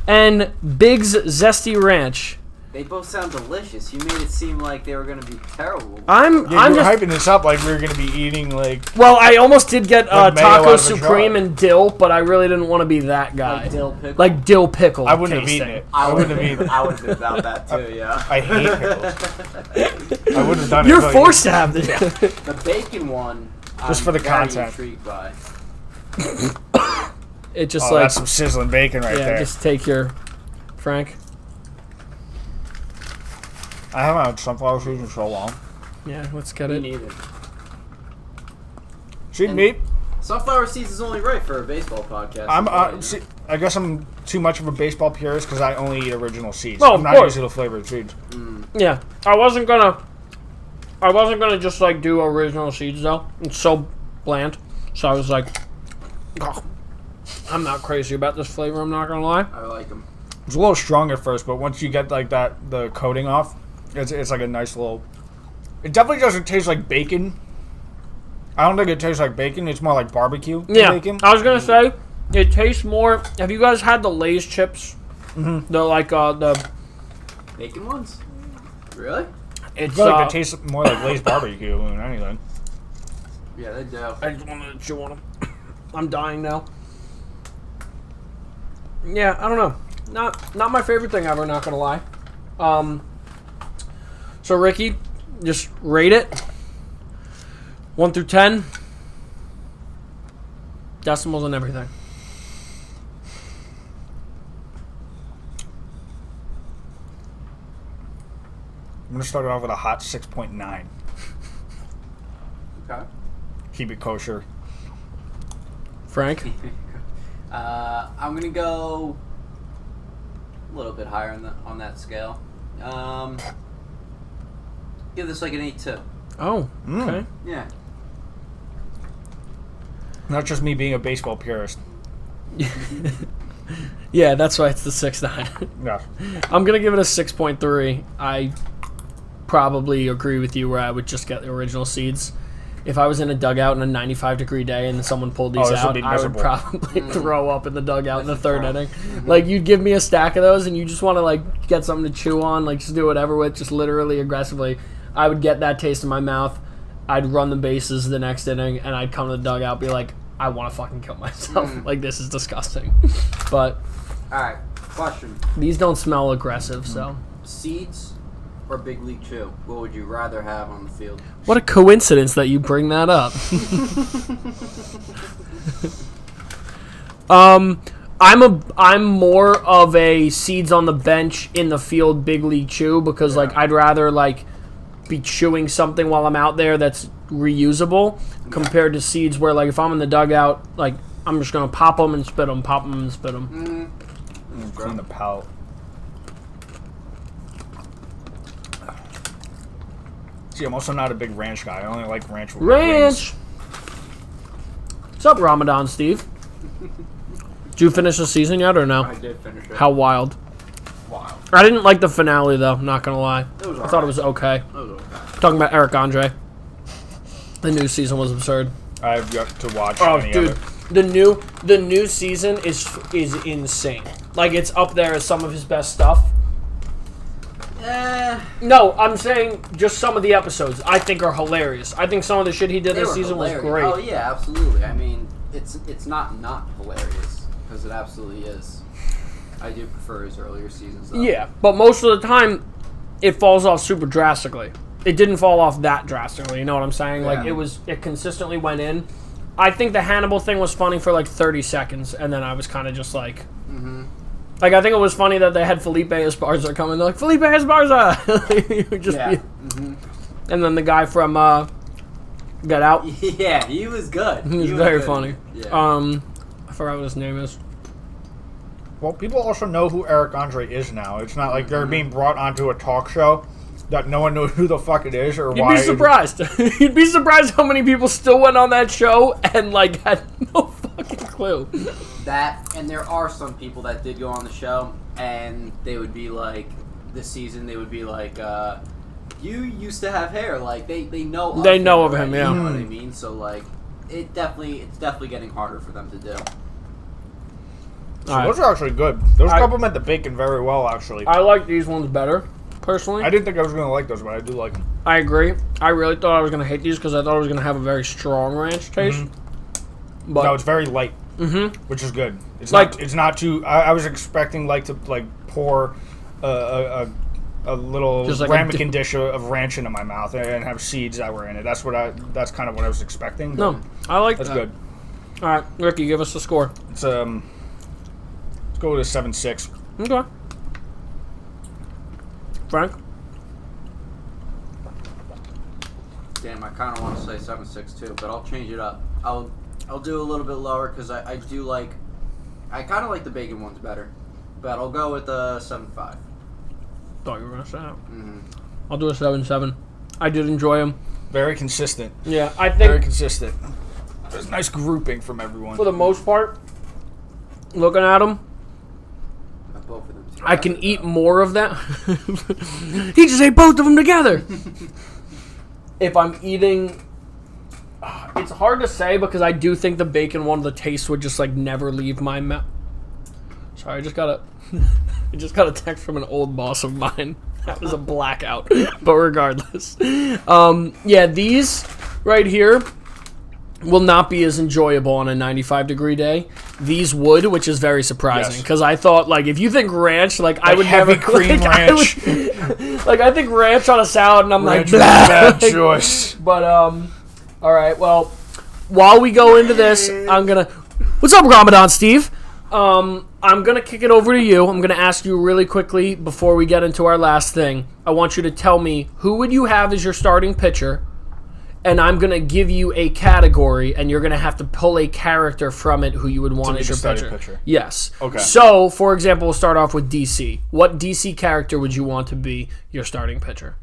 Speaker 1: and Big's Zesty Ranch.
Speaker 3: They both sound delicious. You made it seem like they were going to be terrible.
Speaker 2: I'm just hyping this up like we were going to be eating like.
Speaker 1: Well, I almost did get taco supreme and dill, but I really didn't want to be that guy.
Speaker 3: Like dill pickle.
Speaker 1: Like dill pickle.
Speaker 2: I wouldn't have eaten it.
Speaker 3: I would have been about that too. Yeah.
Speaker 2: I hate pickles. I wouldn't have done it.
Speaker 1: You're forced to have this.
Speaker 3: The bacon one.
Speaker 2: Just for the content.
Speaker 3: Intrigued by.
Speaker 1: It just
Speaker 2: that's some sizzling bacon right there.
Speaker 1: Yeah, just take your Frank.
Speaker 2: I haven't had sunflower seeds in so long.
Speaker 1: Yeah, let's get it.
Speaker 3: Me neither.
Speaker 2: Seed meat.
Speaker 3: Sunflower seeds is only right for a baseball podcast.
Speaker 2: I guess I'm too much of a baseball purist because I only eat original seeds.
Speaker 1: Oh,
Speaker 2: I'm not using the flavored seeds.
Speaker 1: Yeah, I wasn't gonna just do original seeds though. It's so bland. So I was like, oh, I'm not crazy about this flavor. I'm not gonna lie.
Speaker 3: I like them.
Speaker 2: It's a little strong at first, but once you get the coating off, it's like a nice little. It definitely doesn't taste like bacon. I don't think it tastes like bacon. It's more like barbecue bacon.
Speaker 1: I was gonna say it tastes more. Have you guys had the Lay's chips? Mm-hmm. The
Speaker 3: bacon ones. Really?
Speaker 2: I feel like it tastes more like Lay's barbecue than anything.
Speaker 3: Yeah, they do.
Speaker 1: I just wanted to chew on them. I'm dying now. Yeah, I don't know. Not my favorite thing ever, not gonna lie. So, Ricky, just rate it. 1 through 10. Decimals and everything.
Speaker 2: I'm going to start it off with a hot 6.9.
Speaker 3: Okay.
Speaker 2: Keep it kosher.
Speaker 1: Frank?
Speaker 3: I'm going to go a little bit higher on that scale. Give this like an 8.2.
Speaker 1: Oh, okay.
Speaker 3: Yeah.
Speaker 2: Not just me being a baseball purist.
Speaker 1: Yeah, that's why it's the 6.9.
Speaker 2: Yeah.
Speaker 1: I'm going to give it a 6.3. I probably agree with you where I would just get the original seeds. If I was in a dugout on a 95-degree day and someone pulled these out, I would probably throw up in the dugout in the third inning. Like, you'd give me a stack of those and you just want to, like, get something to chew on, like, just do whatever with, just literally aggressively. I would get that taste in my mouth. I'd run the bases the next inning, and I'd come to the dugout and be like, I want to fucking kill myself. Like, this is disgusting. But
Speaker 3: all right, question.
Speaker 1: These don't smell aggressive, so.
Speaker 3: Seeds or Big League Chew? What would you rather have on the field?
Speaker 1: What a coincidence that you bring that up. I'm more of a seeds on the bench in the field Big League Chew because like I'd rather like be chewing something while I'm out there that's reusable compared to seeds where like if I'm in the dugout like I'm just gonna pop them and spit them, pop them and spit them.
Speaker 2: Clean the palate. See, I'm also not a big ranch guy. I only like ranch with my wings.
Speaker 1: What's up, Ramadan Steve? Did you finish the season yet or no?
Speaker 3: I did finish it.
Speaker 1: How wild.
Speaker 3: Wow.
Speaker 1: I didn't like the finale though, not gonna lie. I thought it was okay.
Speaker 3: It was okay.
Speaker 1: Talking about Eric Andre. The new season was absurd.
Speaker 2: I've yet to watch
Speaker 1: Oh,
Speaker 2: any
Speaker 1: dude,
Speaker 2: of it.
Speaker 1: the new season is insane. Like it's up there as some of his best stuff. No, I'm saying just some of the episodes I think are hilarious. I think some of the shit he did this season was great.
Speaker 3: Oh yeah, absolutely. I mean, it's not hilarious because it absolutely is. I do prefer his earlier seasons though.
Speaker 1: Yeah, but most of the time it falls off super drastically. It didn't fall off that drastically, you know what I'm saying?
Speaker 3: Yeah.
Speaker 1: Like it consistently went in. I think the Hannibal thing was funny for like 30 seconds and then I was kind of just like Like, I think it was funny that they had Felipe Esparza coming. They're like, Felipe Esparza! And then the guy from Get Out.
Speaker 3: Yeah, he was good.
Speaker 1: He was very
Speaker 3: good.
Speaker 1: funny.
Speaker 3: Yeah.
Speaker 1: I forgot what his name is.
Speaker 2: Well, people also know who Eric Andre is now. It's not like they're being brought onto a talk show that no one knows who the fuck it is or why.
Speaker 1: You'd be surprised. You'd be surprised how many people still went on that show and, like, had no fucking clue.
Speaker 3: That, and there are some people that did go on the show, and they would be like, this season, they would be like, you used to have hair. Like, they know of
Speaker 1: They
Speaker 3: him,
Speaker 1: know of
Speaker 3: right?
Speaker 1: him, yeah.
Speaker 3: You know what I mean? So, like, it's definitely getting harder for them to do.
Speaker 2: So those are actually good. Those complement the bacon very well, actually.
Speaker 1: I like these ones better, personally.
Speaker 2: I didn't think I was going to like those, but I do like them.
Speaker 1: I agree. I really thought I was going to hate these because I thought I was going to have a very strong ranch taste. But
Speaker 2: No, it's very light, which is good. It's
Speaker 1: Like-
Speaker 2: it's not too. I was expecting to pour a little
Speaker 1: Just like
Speaker 2: ramekin dish of ranch into my mouth and have seeds that were in it. That's kind of what I was expecting.
Speaker 1: no, I like
Speaker 2: That's
Speaker 1: that.
Speaker 2: good.
Speaker 1: All right, Ricky, give us the score.
Speaker 2: It's let's go with a 7.6.
Speaker 1: Okay. Frank?
Speaker 3: Damn, I kind of want to say 7.6 too, but I'll change it up. I'll do a little bit lower because I do like. I kind of like the bacon ones better, but I'll go with a 7.5.
Speaker 1: Thought you were going to say that. I'll do a 7.7. I did enjoy them.
Speaker 2: Very consistent.
Speaker 1: Yeah, I
Speaker 2: Very
Speaker 1: think
Speaker 2: consistent. There's a nice grouping from everyone.
Speaker 1: for the most part, looking at them,
Speaker 3: Both of them.
Speaker 1: I can eat more of that. He just ate both of them together. If I'm eating, it's hard to say because I do think the bacon one, the taste would just like never leave my mouth. Sorry, I just got a text from an old boss of mine. That was a blackout, but regardless, yeah, these right here will not be as enjoyable on a 95-degree day. These would, which is very surprising because I thought, like, if you think ranch, like, I would
Speaker 2: heavy
Speaker 1: never
Speaker 2: cream ranch.
Speaker 1: Like, I think ranch on a salad, and I'm
Speaker 2: Ranch
Speaker 1: like,
Speaker 2: was a
Speaker 1: blah.
Speaker 2: bad choice.
Speaker 1: But, all right, well, while we go into this, I'm going to... What's up, Ramadan Steve? I'm going to kick it over to you. I'm going to ask you really quickly before we get into our last thing. I want you to tell me, who would you have as your starting pitcher? And I'm going to give you a category, and you're going to have to pull a character from it who you would want as your pitcher. Yes.
Speaker 2: Okay.
Speaker 1: So, for example, we'll start off with DC. What DC character would you want to be your starting pitcher?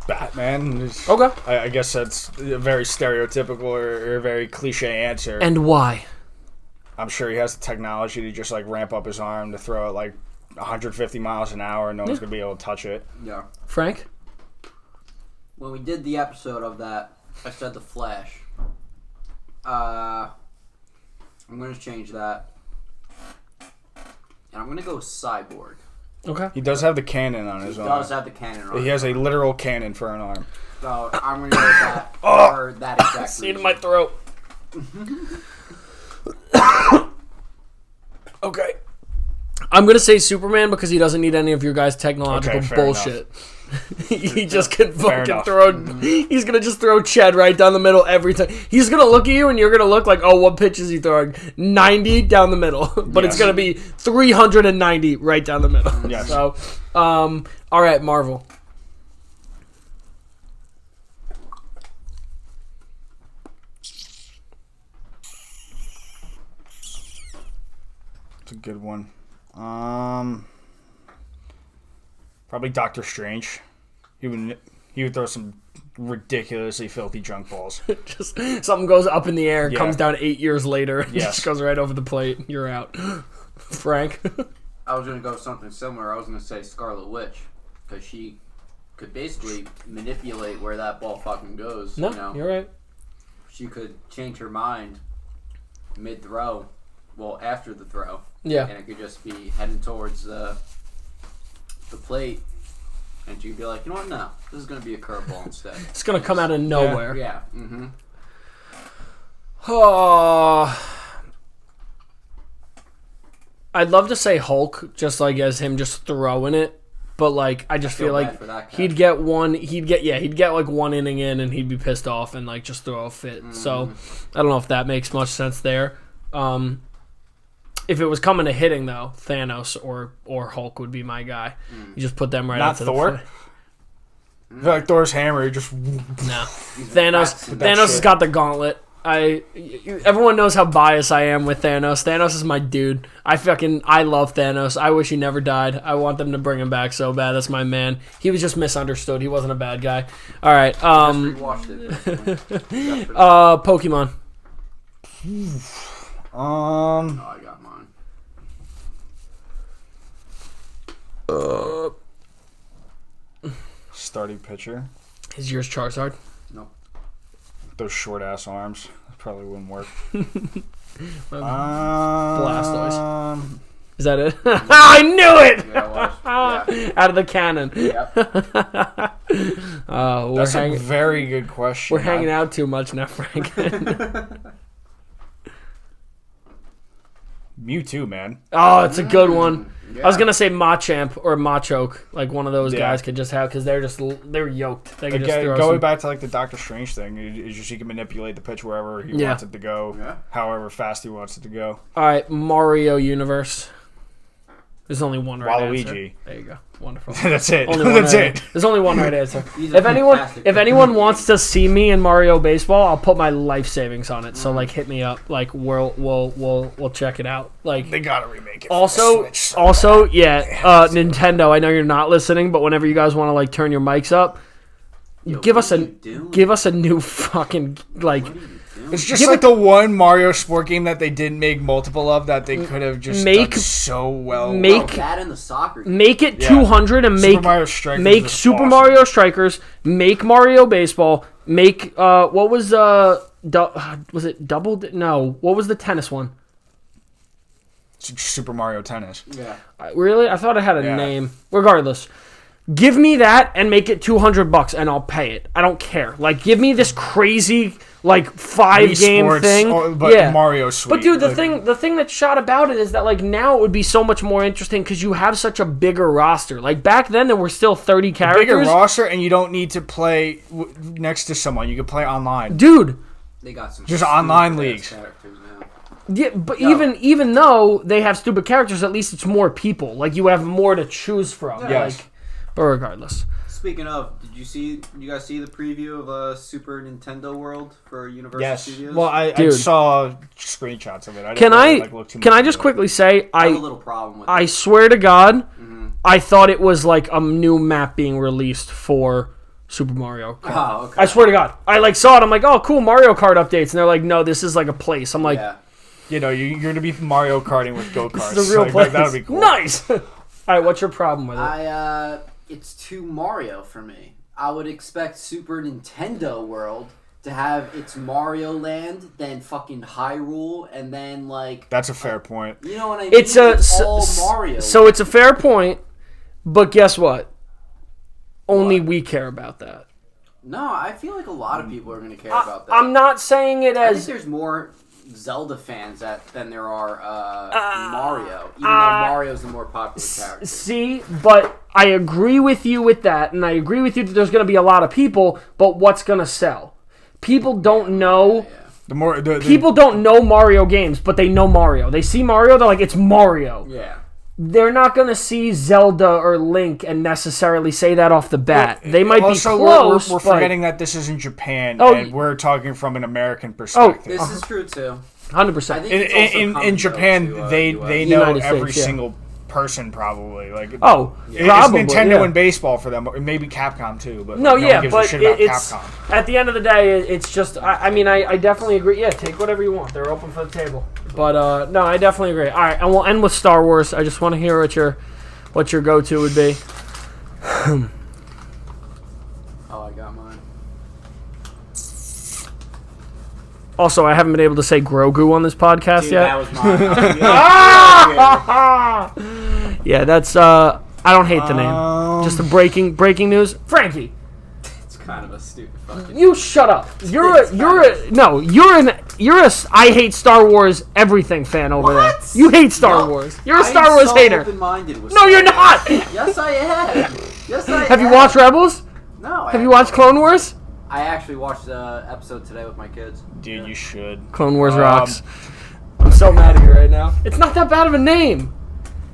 Speaker 2: Batman.
Speaker 1: Okay.
Speaker 2: I guess that's a very stereotypical or a very cliche answer.
Speaker 1: And why?
Speaker 2: I'm sure he has the technology to just like ramp up his arm to throw it like 150 miles an hour and no one's going to be able to touch it.
Speaker 3: Yeah.
Speaker 1: Frank?
Speaker 3: When we did the episode of that, I said the Flash. I'm going to change that. And I'm going to go Cyborg.
Speaker 1: Okay.
Speaker 2: He does have the cannon on his arm.
Speaker 3: He does have the cannon on.
Speaker 2: He has a literal cannon for an arm.
Speaker 3: So I'm going to go with that for that exact
Speaker 1: See it in
Speaker 3: reason.
Speaker 1: my throat. Okay. I'm going to say Superman because he doesn't need any of your guys' technological
Speaker 2: Okay, fair
Speaker 1: bullshit. He just can
Speaker 2: Fair
Speaker 1: fucking
Speaker 2: enough.
Speaker 1: throw... He's going to just throw Ched right down the middle every time. He's going to look at you and you're going to look like, oh, what pitch is he throwing? 90 down the middle. But it's
Speaker 2: Yes.
Speaker 1: going to be 390 right down the middle.
Speaker 2: Yes.
Speaker 1: So, all right, Marvel.
Speaker 2: It's a good one. Probably Doctor Strange. He would throw some ridiculously filthy junk balls.
Speaker 1: Just something goes up in the air,
Speaker 2: Yeah.
Speaker 1: comes down 8 years later, and
Speaker 2: Yes.
Speaker 1: just goes right over the plate. You're out. Frank?
Speaker 3: I was going to go something similar. I was going to say Scarlet Witch. Because she could basically manipulate where that ball fucking goes.
Speaker 1: No,
Speaker 3: you know?
Speaker 1: you're right.
Speaker 3: She could change her mind mid-throw. Well, after the throw.
Speaker 1: Yeah.
Speaker 3: And it could just be heading towards the plate. And she'd be like, you know what? No. This is going to be a curveball instead.
Speaker 1: It's going to come out of nowhere.
Speaker 3: Yeah. Mm-hmm.
Speaker 1: Oh, I'd love to say Hulk, just like as him just throwing it, but like I just feel
Speaker 3: bad
Speaker 1: like
Speaker 3: for that guy.
Speaker 1: he'd get like one inning in and he'd be pissed off and like just throw a fit. So I don't know if that makes much sense there. If it was coming to hitting though, Thanos or Hulk would be my guy. You just put them right
Speaker 2: Not
Speaker 1: out to
Speaker 2: Thor?
Speaker 1: the foot.
Speaker 2: I feel like Thor's hammer, he just...
Speaker 1: No,
Speaker 3: That's
Speaker 1: Thanos has
Speaker 2: shit.
Speaker 1: got the gauntlet. Everyone knows how biased I am with Thanos. Thanos is my dude. I love Thanos. I wish he never died. I want them to bring him back so bad. That's my man. He was just misunderstood. He wasn't a bad guy. All right.
Speaker 3: Just rewatched it.
Speaker 1: Pokemon.
Speaker 3: Oh, I got mine.
Speaker 2: Starting pitcher.
Speaker 1: Is yours Charizard?
Speaker 3: Nope.
Speaker 2: Those short ass arms probably wouldn't work.
Speaker 1: Blastoise. Is that it? I knew it.
Speaker 3: Yeah, it was. Yeah.
Speaker 1: Out of the cannon.
Speaker 3: Yep.
Speaker 2: That's a very good question.
Speaker 1: We're hanging out too much now, Frank.
Speaker 2: Mewtwo, man.
Speaker 1: Oh, it's a good one.
Speaker 3: Yeah.
Speaker 1: I was gonna say Machamp or Machoke, like one of those
Speaker 2: Yeah.
Speaker 1: guys could just have because they're yoked. They can just
Speaker 2: Again,
Speaker 1: throw
Speaker 2: going
Speaker 1: some-
Speaker 2: back to like the Doctor Strange thing, is just he can manipulate the pitch wherever he
Speaker 1: Yeah.
Speaker 2: wants it to go,
Speaker 3: Yeah.
Speaker 2: however fast he wants it to go.
Speaker 1: All right, Mario Universe. There's only one right
Speaker 2: Waluigi.
Speaker 1: answer. There you go. Wonderful.
Speaker 2: That's it.
Speaker 1: Only one
Speaker 2: That's
Speaker 1: right,
Speaker 2: it.
Speaker 1: There's only one right answer.
Speaker 3: He's a
Speaker 1: If
Speaker 3: fantastic
Speaker 1: anyone wants to see me in Mario Baseball, I'll put my life savings on it. So like, hit me up. Like, we'll check it out. Like,
Speaker 2: They gotta remake it. For
Speaker 1: also,
Speaker 2: the Switch.
Speaker 1: Nintendo. I know you're not listening, but whenever you guys want to like turn your mics up,
Speaker 3: Yo,
Speaker 1: give
Speaker 3: what
Speaker 1: us
Speaker 3: are
Speaker 1: a
Speaker 3: you doing?
Speaker 1: give us a new fucking like.
Speaker 3: What are you doing?
Speaker 2: It's just
Speaker 1: give
Speaker 2: like
Speaker 1: it-
Speaker 2: the one Mario sport game that they didn't make multiple of that they could have just
Speaker 1: Make-
Speaker 2: done so well.
Speaker 1: make-
Speaker 3: Oh, that and the soccer.
Speaker 1: Make it
Speaker 2: Yeah.
Speaker 1: 200 and
Speaker 2: Super Mario Strikers
Speaker 1: make
Speaker 2: was
Speaker 1: Super
Speaker 2: awesome.
Speaker 1: Mario Strikers. Make Mario Baseball. Make what was was it double? No, what was the tennis one?
Speaker 2: Super Mario Tennis.
Speaker 3: Yeah.
Speaker 1: Really? I thought it had a
Speaker 2: Yeah.
Speaker 1: name. Regardless, Give me that and make it $200 and I'll pay it. I don't care. Like, give me this crazy, like, 5-game
Speaker 2: Sports,
Speaker 1: thing.
Speaker 2: but Mario Sweet.
Speaker 1: But, dude, the thing that's shot about it is that, like, now it would be so much more interesting because you have such a bigger roster. Like, back then there were still 30 characters.
Speaker 2: Bigger roster, and you don't need to play next to someone. You can play online.
Speaker 1: Dude.
Speaker 3: They got some
Speaker 2: just online leagues.
Speaker 3: Characters now.
Speaker 1: Yeah, but even though they have stupid characters, at least it's more people. Like, you have more to choose from.
Speaker 2: Yes.
Speaker 1: Like, but regardless.
Speaker 3: Speaking of, did you guys see the preview of Super Nintendo World for Universal
Speaker 2: Yes.
Speaker 3: Studios?
Speaker 2: Well, I saw screenshots of it.
Speaker 1: Can I
Speaker 2: look too
Speaker 1: can
Speaker 2: much
Speaker 1: I just
Speaker 2: into it.
Speaker 1: quickly say
Speaker 3: I have a little problem with
Speaker 1: I
Speaker 3: it.
Speaker 1: swear to God, I thought it was like a new map being released for Super Mario Kart.
Speaker 3: Oh, okay.
Speaker 1: I swear to God. I like saw it. I'm like, oh, cool, Mario Kart updates. And they're like, no, this is like a place. I'm like,
Speaker 3: Yeah.
Speaker 2: You know, you're going to be Mario Karting with go-karts.
Speaker 1: this is a real place.
Speaker 2: That would be cool.
Speaker 1: Nice. All right, what's your problem with it?
Speaker 3: It's too Mario for me. I would expect Super Nintendo World to have its Mario Land, then fucking Hyrule, and then like.
Speaker 2: That's a fair point.
Speaker 3: You know what I mean?
Speaker 1: It's
Speaker 3: all Mario.
Speaker 1: So it's a fair point, but guess what? Only we care about that.
Speaker 3: No, I feel like a lot of people are going to care about that.
Speaker 1: I'm not saying it
Speaker 3: I think
Speaker 1: as
Speaker 3: there's more Zelda fans than there are Mario, even though Mario's the more popular character.
Speaker 1: See, but I agree with you with that, and I agree with you that there's going to be a lot of people, but what's going to sell? People don't know.
Speaker 3: Yeah.
Speaker 1: People don't know Mario games, but they know Mario. They see Mario, they're like, it's Mario.
Speaker 3: Yeah.
Speaker 1: They're not going to see Zelda or Link and necessarily say that off the bat. They might
Speaker 2: also,
Speaker 1: be close,
Speaker 2: we're
Speaker 1: but
Speaker 2: forgetting that this is in Japan,
Speaker 1: Oh,
Speaker 2: and we're talking from an American perspective.
Speaker 3: This is true too.
Speaker 1: 100%.
Speaker 3: I think it's also
Speaker 2: In
Speaker 3: coming,
Speaker 2: Japan,
Speaker 3: though, to,
Speaker 2: they
Speaker 3: US.
Speaker 2: know
Speaker 1: United
Speaker 2: every
Speaker 1: States, yeah.
Speaker 2: single person probably. Like,
Speaker 1: Oh,
Speaker 2: it's
Speaker 1: probably,
Speaker 2: Nintendo
Speaker 1: yeah.
Speaker 2: and baseball for them, or maybe Capcom too. But
Speaker 1: No,
Speaker 2: like, no
Speaker 1: yeah,
Speaker 2: one gives
Speaker 1: but
Speaker 2: a shit about
Speaker 1: it's
Speaker 2: Capcom.
Speaker 1: at the end of the day, it's just. I mean, I definitely agree. Yeah, take whatever you want. They're open for the table. But no, I definitely agree. All right, and we'll end with Star Wars. I just want to hear what your go-to would be.
Speaker 3: Oh, I got mine.
Speaker 1: Also, I haven't been able to say Grogu on this podcast
Speaker 3: Dude,
Speaker 1: yet.
Speaker 3: that was mine.
Speaker 1: Yeah, that's. I don't hate the name. Just a breaking news. Frankie,
Speaker 3: It's kind of a stupid fucking.
Speaker 1: you shut up. You're a I hate Star Wars everything fan over there.
Speaker 3: What?
Speaker 1: You hate Star
Speaker 3: No,
Speaker 1: Wars. You're a Star Wars
Speaker 3: so
Speaker 1: hater.
Speaker 3: Open-minded with
Speaker 1: No, you're
Speaker 3: Star
Speaker 1: not.
Speaker 3: Wars. Yes, I am. Yes, I am.
Speaker 1: Have you watched Rebels?
Speaker 3: No.
Speaker 1: Have you watched Clone Wars?
Speaker 3: I actually watched the episode today with my kids.
Speaker 2: Dude, you should.
Speaker 1: Clone Wars rocks. I'm so mad at you right now. It's not that bad of a name.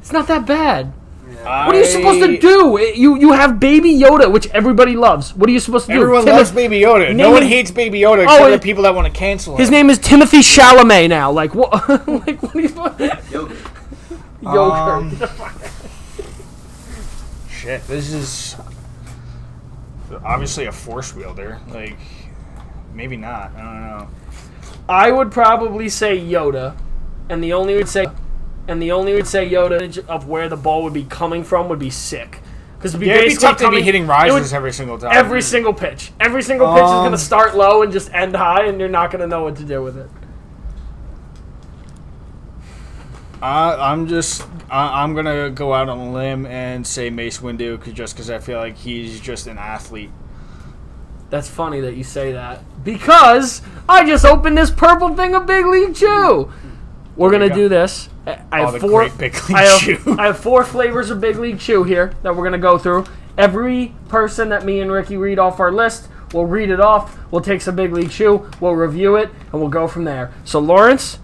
Speaker 1: It's not that bad.
Speaker 3: Yeah.
Speaker 1: What are you supposed to do? You have Baby Yoda, which everybody loves. What are you supposed to do?
Speaker 2: Everyone loves Baby Yoda. No
Speaker 1: Name
Speaker 2: one
Speaker 1: him-
Speaker 2: hates Baby Yoda
Speaker 1: Oh,
Speaker 2: except for
Speaker 1: it-
Speaker 2: the people that want to cancel him.
Speaker 1: His name is Timothy Chalamet now. Like what? Like what are you?
Speaker 3: Yogurt.
Speaker 1: Yogurt.
Speaker 2: Shit, this is obviously a force wielder. Like, maybe not. I don't know.
Speaker 1: I would probably say Yoda, and the only would say Yoda of where the ball would be coming from would be sick. Because it'd be
Speaker 2: Yeah, it'd be
Speaker 1: basically
Speaker 2: tough to be
Speaker 1: coming-
Speaker 2: hitting
Speaker 1: it
Speaker 2: rises
Speaker 1: would-
Speaker 2: every single time.
Speaker 1: Every single pitch. Every single pitch is going to start low and just end high, and you're not going to know what to do with it.
Speaker 2: I'm gonna go out on a limb and say Mace Windu because I feel like he's just an athlete.
Speaker 1: That's funny that you say that. Because I just opened this purple thing of Big League Chew. We're
Speaker 2: There
Speaker 1: going
Speaker 2: you
Speaker 1: to
Speaker 2: go.
Speaker 1: do this. I have
Speaker 2: the
Speaker 1: four.
Speaker 2: great Big League
Speaker 1: I have,
Speaker 2: Chew.
Speaker 1: I have 4 flavors of Big League Chew here that we're going to go through. Every person that me and Ricky read off our list, we'll read it off. We'll take some Big League Chew. We'll review it, and we'll go from there. So, Lawrence...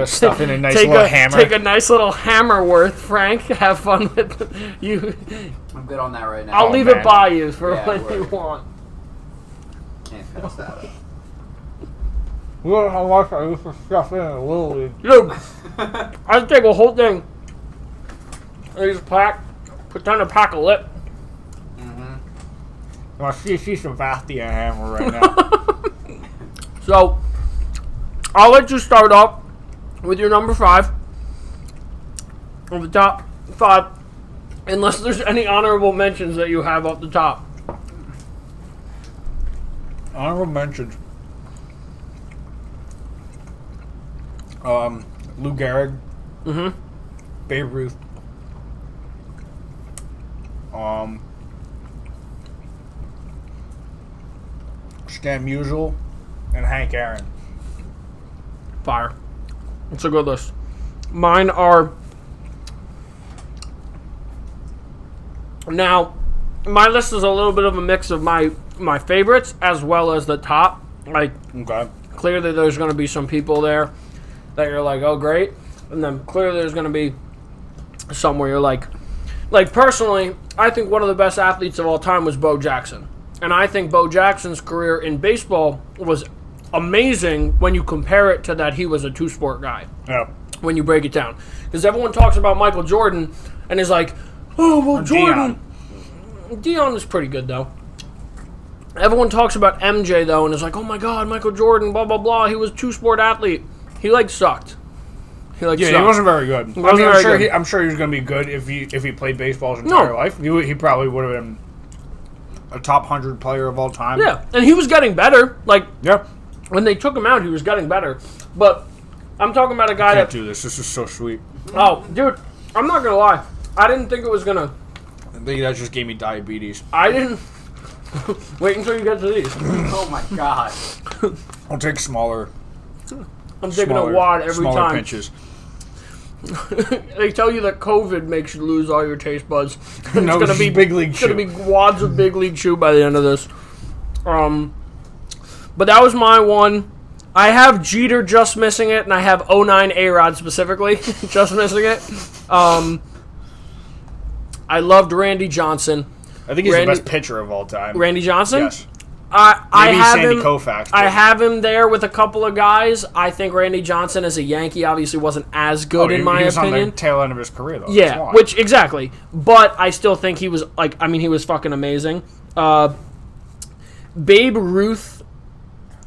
Speaker 2: Stuff in a nice little hammer.
Speaker 1: Take a nice little hammer worth, Frank. Have fun with you.
Speaker 3: I'm good on that right now.
Speaker 1: I'll leave it
Speaker 2: man.
Speaker 1: by you for
Speaker 3: Yeah,
Speaker 1: when
Speaker 3: word.
Speaker 1: you want.
Speaker 3: Can't pass that up.
Speaker 2: Look how much I used to stuff in a little league.
Speaker 1: Dude, I take a whole thing. I just pretend to pack a lip.
Speaker 2: I see Sebastian hammer right now.
Speaker 1: So, I'll let you start off with your number 5. Of the top 5. Unless there's any honorable mentions that you have off the top.
Speaker 2: Honorable mentions. Lou Gehrig.
Speaker 1: Mm-hmm.
Speaker 2: Babe Ruth. Stan Musial and Hank Aaron.
Speaker 1: Fire. It's a good list. Mine are... Now, my list is a little bit of a mix of my favorites as well as the top. Like,
Speaker 2: Okay.
Speaker 1: clearly there's going to be some people there that you're like, oh, great. And then clearly there's going to be some where you're like personally, I think one of the best athletes of all time was Bo Jackson. And I think Bo Jackson's career in baseball was amazing when you compare it to that he was a two-sport guy.
Speaker 2: Yeah.
Speaker 1: When you break it down. Because everyone talks about Michael Jordan and is like, oh, well, Jordan. Deion is pretty good, though. Everyone talks about MJ, though, and is like, oh, my God, Michael Jordan, blah, blah, blah. He was a two-sport athlete. He, sucked. He
Speaker 2: wasn't very good. I'm sure he was going to be good if he played baseball his entire life. He probably would have been a top 100 player of all time.
Speaker 1: Yeah, and he was getting better.
Speaker 2: Yeah.
Speaker 1: When they took him out, he was getting better. But I'm talking about a guy
Speaker 2: Can't do this. This is so sweet.
Speaker 1: Oh, dude, I'm not going to lie. I didn't think it was going to...
Speaker 2: I think that just gave me diabetes.
Speaker 1: I didn't... Wait until you get to these.
Speaker 3: Oh, my God.
Speaker 2: I'll take smaller...
Speaker 1: I'm taking a wad every
Speaker 2: smaller
Speaker 1: time.
Speaker 2: Pinches.
Speaker 1: They tell you that COVID makes you lose all your taste buds.
Speaker 2: No, it's be Big League Chew.
Speaker 1: It's going to be wads of Big League Chew by the end of this. But that was my one. I have Jeter just missing it, and I have 09 A-Rod specifically just missing it. I loved Randy Johnson.
Speaker 2: I think he's the best pitcher of all time.
Speaker 1: Randy Johnson?
Speaker 2: Yes.
Speaker 1: I have
Speaker 2: Sandy
Speaker 1: him.
Speaker 2: Koufax.
Speaker 1: I have him there with a couple of guys. I think Randy Johnson as a Yankee obviously wasn't as good in my
Speaker 2: he was
Speaker 1: opinion.
Speaker 2: on the tail end of his career, though.
Speaker 1: Yeah, which exactly. But I still think he was he was fucking amazing. Babe Ruth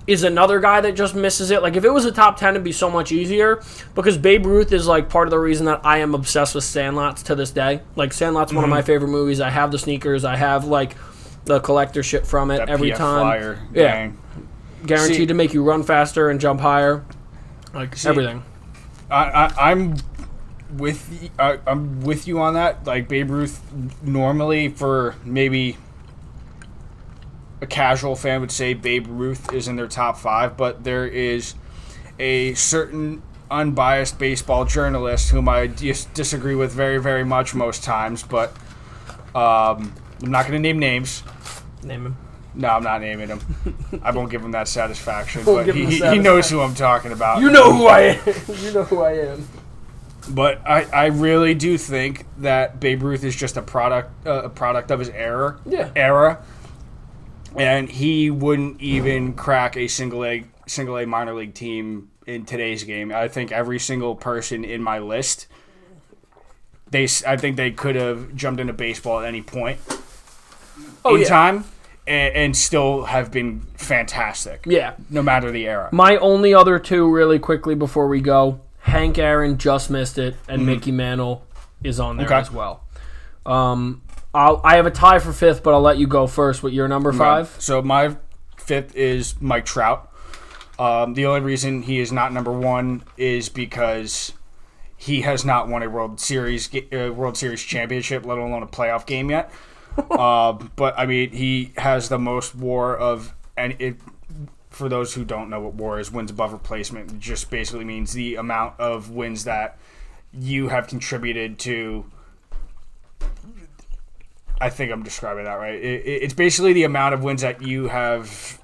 Speaker 1: is another guy that just misses it. Like, if it was a top 10, it'd be so much easier because Babe Ruth is part of the reason that I am obsessed with Sandlots to this day. Like, Sandlot's one of my favorite movies. I have the sneakers. I have the collector shit from it
Speaker 2: that
Speaker 1: every
Speaker 2: PF
Speaker 1: time.
Speaker 2: Flyer,
Speaker 1: yeah,
Speaker 2: dang.
Speaker 1: guaranteed to make you run faster and jump higher. Everything.
Speaker 2: I'm with you on that. Like, Babe Ruth, normally for maybe a casual fan would say Babe Ruth is in their top 5, but there is a certain unbiased baseball journalist whom I disagree with very, very much most times, but I'm not going to name names.
Speaker 1: Name him.
Speaker 2: No, I'm not naming him. I won't give him that satisfaction,
Speaker 1: Won't
Speaker 2: but
Speaker 1: give him the
Speaker 2: he knows who I'm talking about.
Speaker 1: You know who I am. You know who I am.
Speaker 2: But I really do think that Babe Ruth is just a product of his era.
Speaker 1: Yeah.
Speaker 2: And he wouldn't even crack a single A minor league team in today's game. I think every single person in my list, I think they could have jumped into baseball at any point in time and still have been fantastic.
Speaker 1: Yeah.
Speaker 2: No matter the era.
Speaker 1: My only other two, really quickly before we go, Hank Aaron just missed it, and Mickey Mantle is on there as well. I have a tie for 5th, but I'll let you go first with your number 5.
Speaker 2: So my 5th is Mike Trout. The only reason he is not number 1 is because he has not won a World Series championship, let alone a playoff game yet. But I mean, he has the most WAR of any. For those who don't know what WAR is, wins above replacement. It just basically means the amount of wins that you have contributed to. I think I'm describing that right. It's basically the amount of wins that you have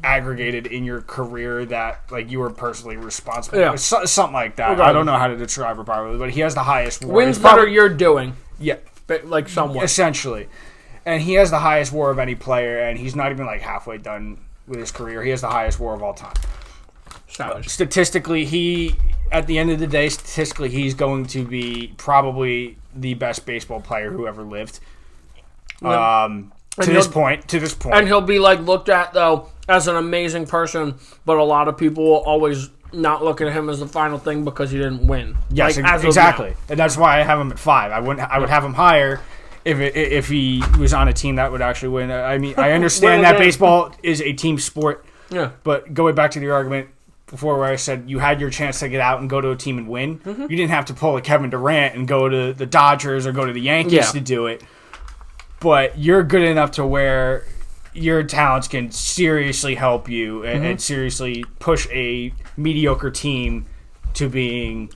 Speaker 2: aggregated in your career that you were personally responsible.
Speaker 1: Yeah.
Speaker 2: Something like that.
Speaker 1: Okay.
Speaker 2: I don't know how to describe it properly, but he has the highest WAR.
Speaker 1: Wins that are you're doing.
Speaker 2: Yeah.
Speaker 1: Somewhat.
Speaker 2: Essentially. And he has the highest WAR of any player, and he's not even halfway done with his career. He has the highest WAR of all time. Statistically, at the end of the day, he's going to be probably the best baseball player who ever lived. To this point.
Speaker 1: And he'll be looked at, though, as an amazing person, but a lot of people will always not look at him as the final thing because he didn't win.
Speaker 2: Yes, exactly. And that's why I have him at 5. I would have him higher if he was on a team that would actually win. I mean, I understand that baseball is a team sport.
Speaker 1: Yeah.
Speaker 2: But going back to the argument before where I said you had your chance to get out and go to a team and win, you didn't have to pull a Kevin Durant and go to the Dodgers or go to the Yankees to do it. but you're good enough to where your talents can seriously help you and seriously push a mediocre team to being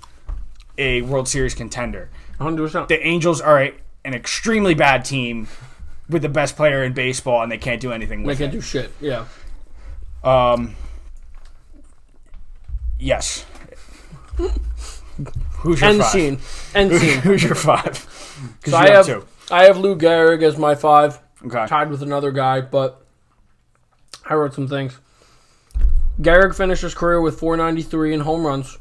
Speaker 2: a World Series contender.
Speaker 1: 100%.
Speaker 2: The Angels are an extremely bad team with the best player in baseball, and they can't do anything with it.
Speaker 1: They can't do shit, yeah.
Speaker 2: Yes. Who's your
Speaker 1: End
Speaker 2: five?
Speaker 1: scene. End scene.
Speaker 2: Who's your five?
Speaker 1: So I have Lou Gehrig as my 5.
Speaker 2: Okay.
Speaker 1: Tied with another guy, but I wrote some things. Gehrig finished his career with 493 in home runs,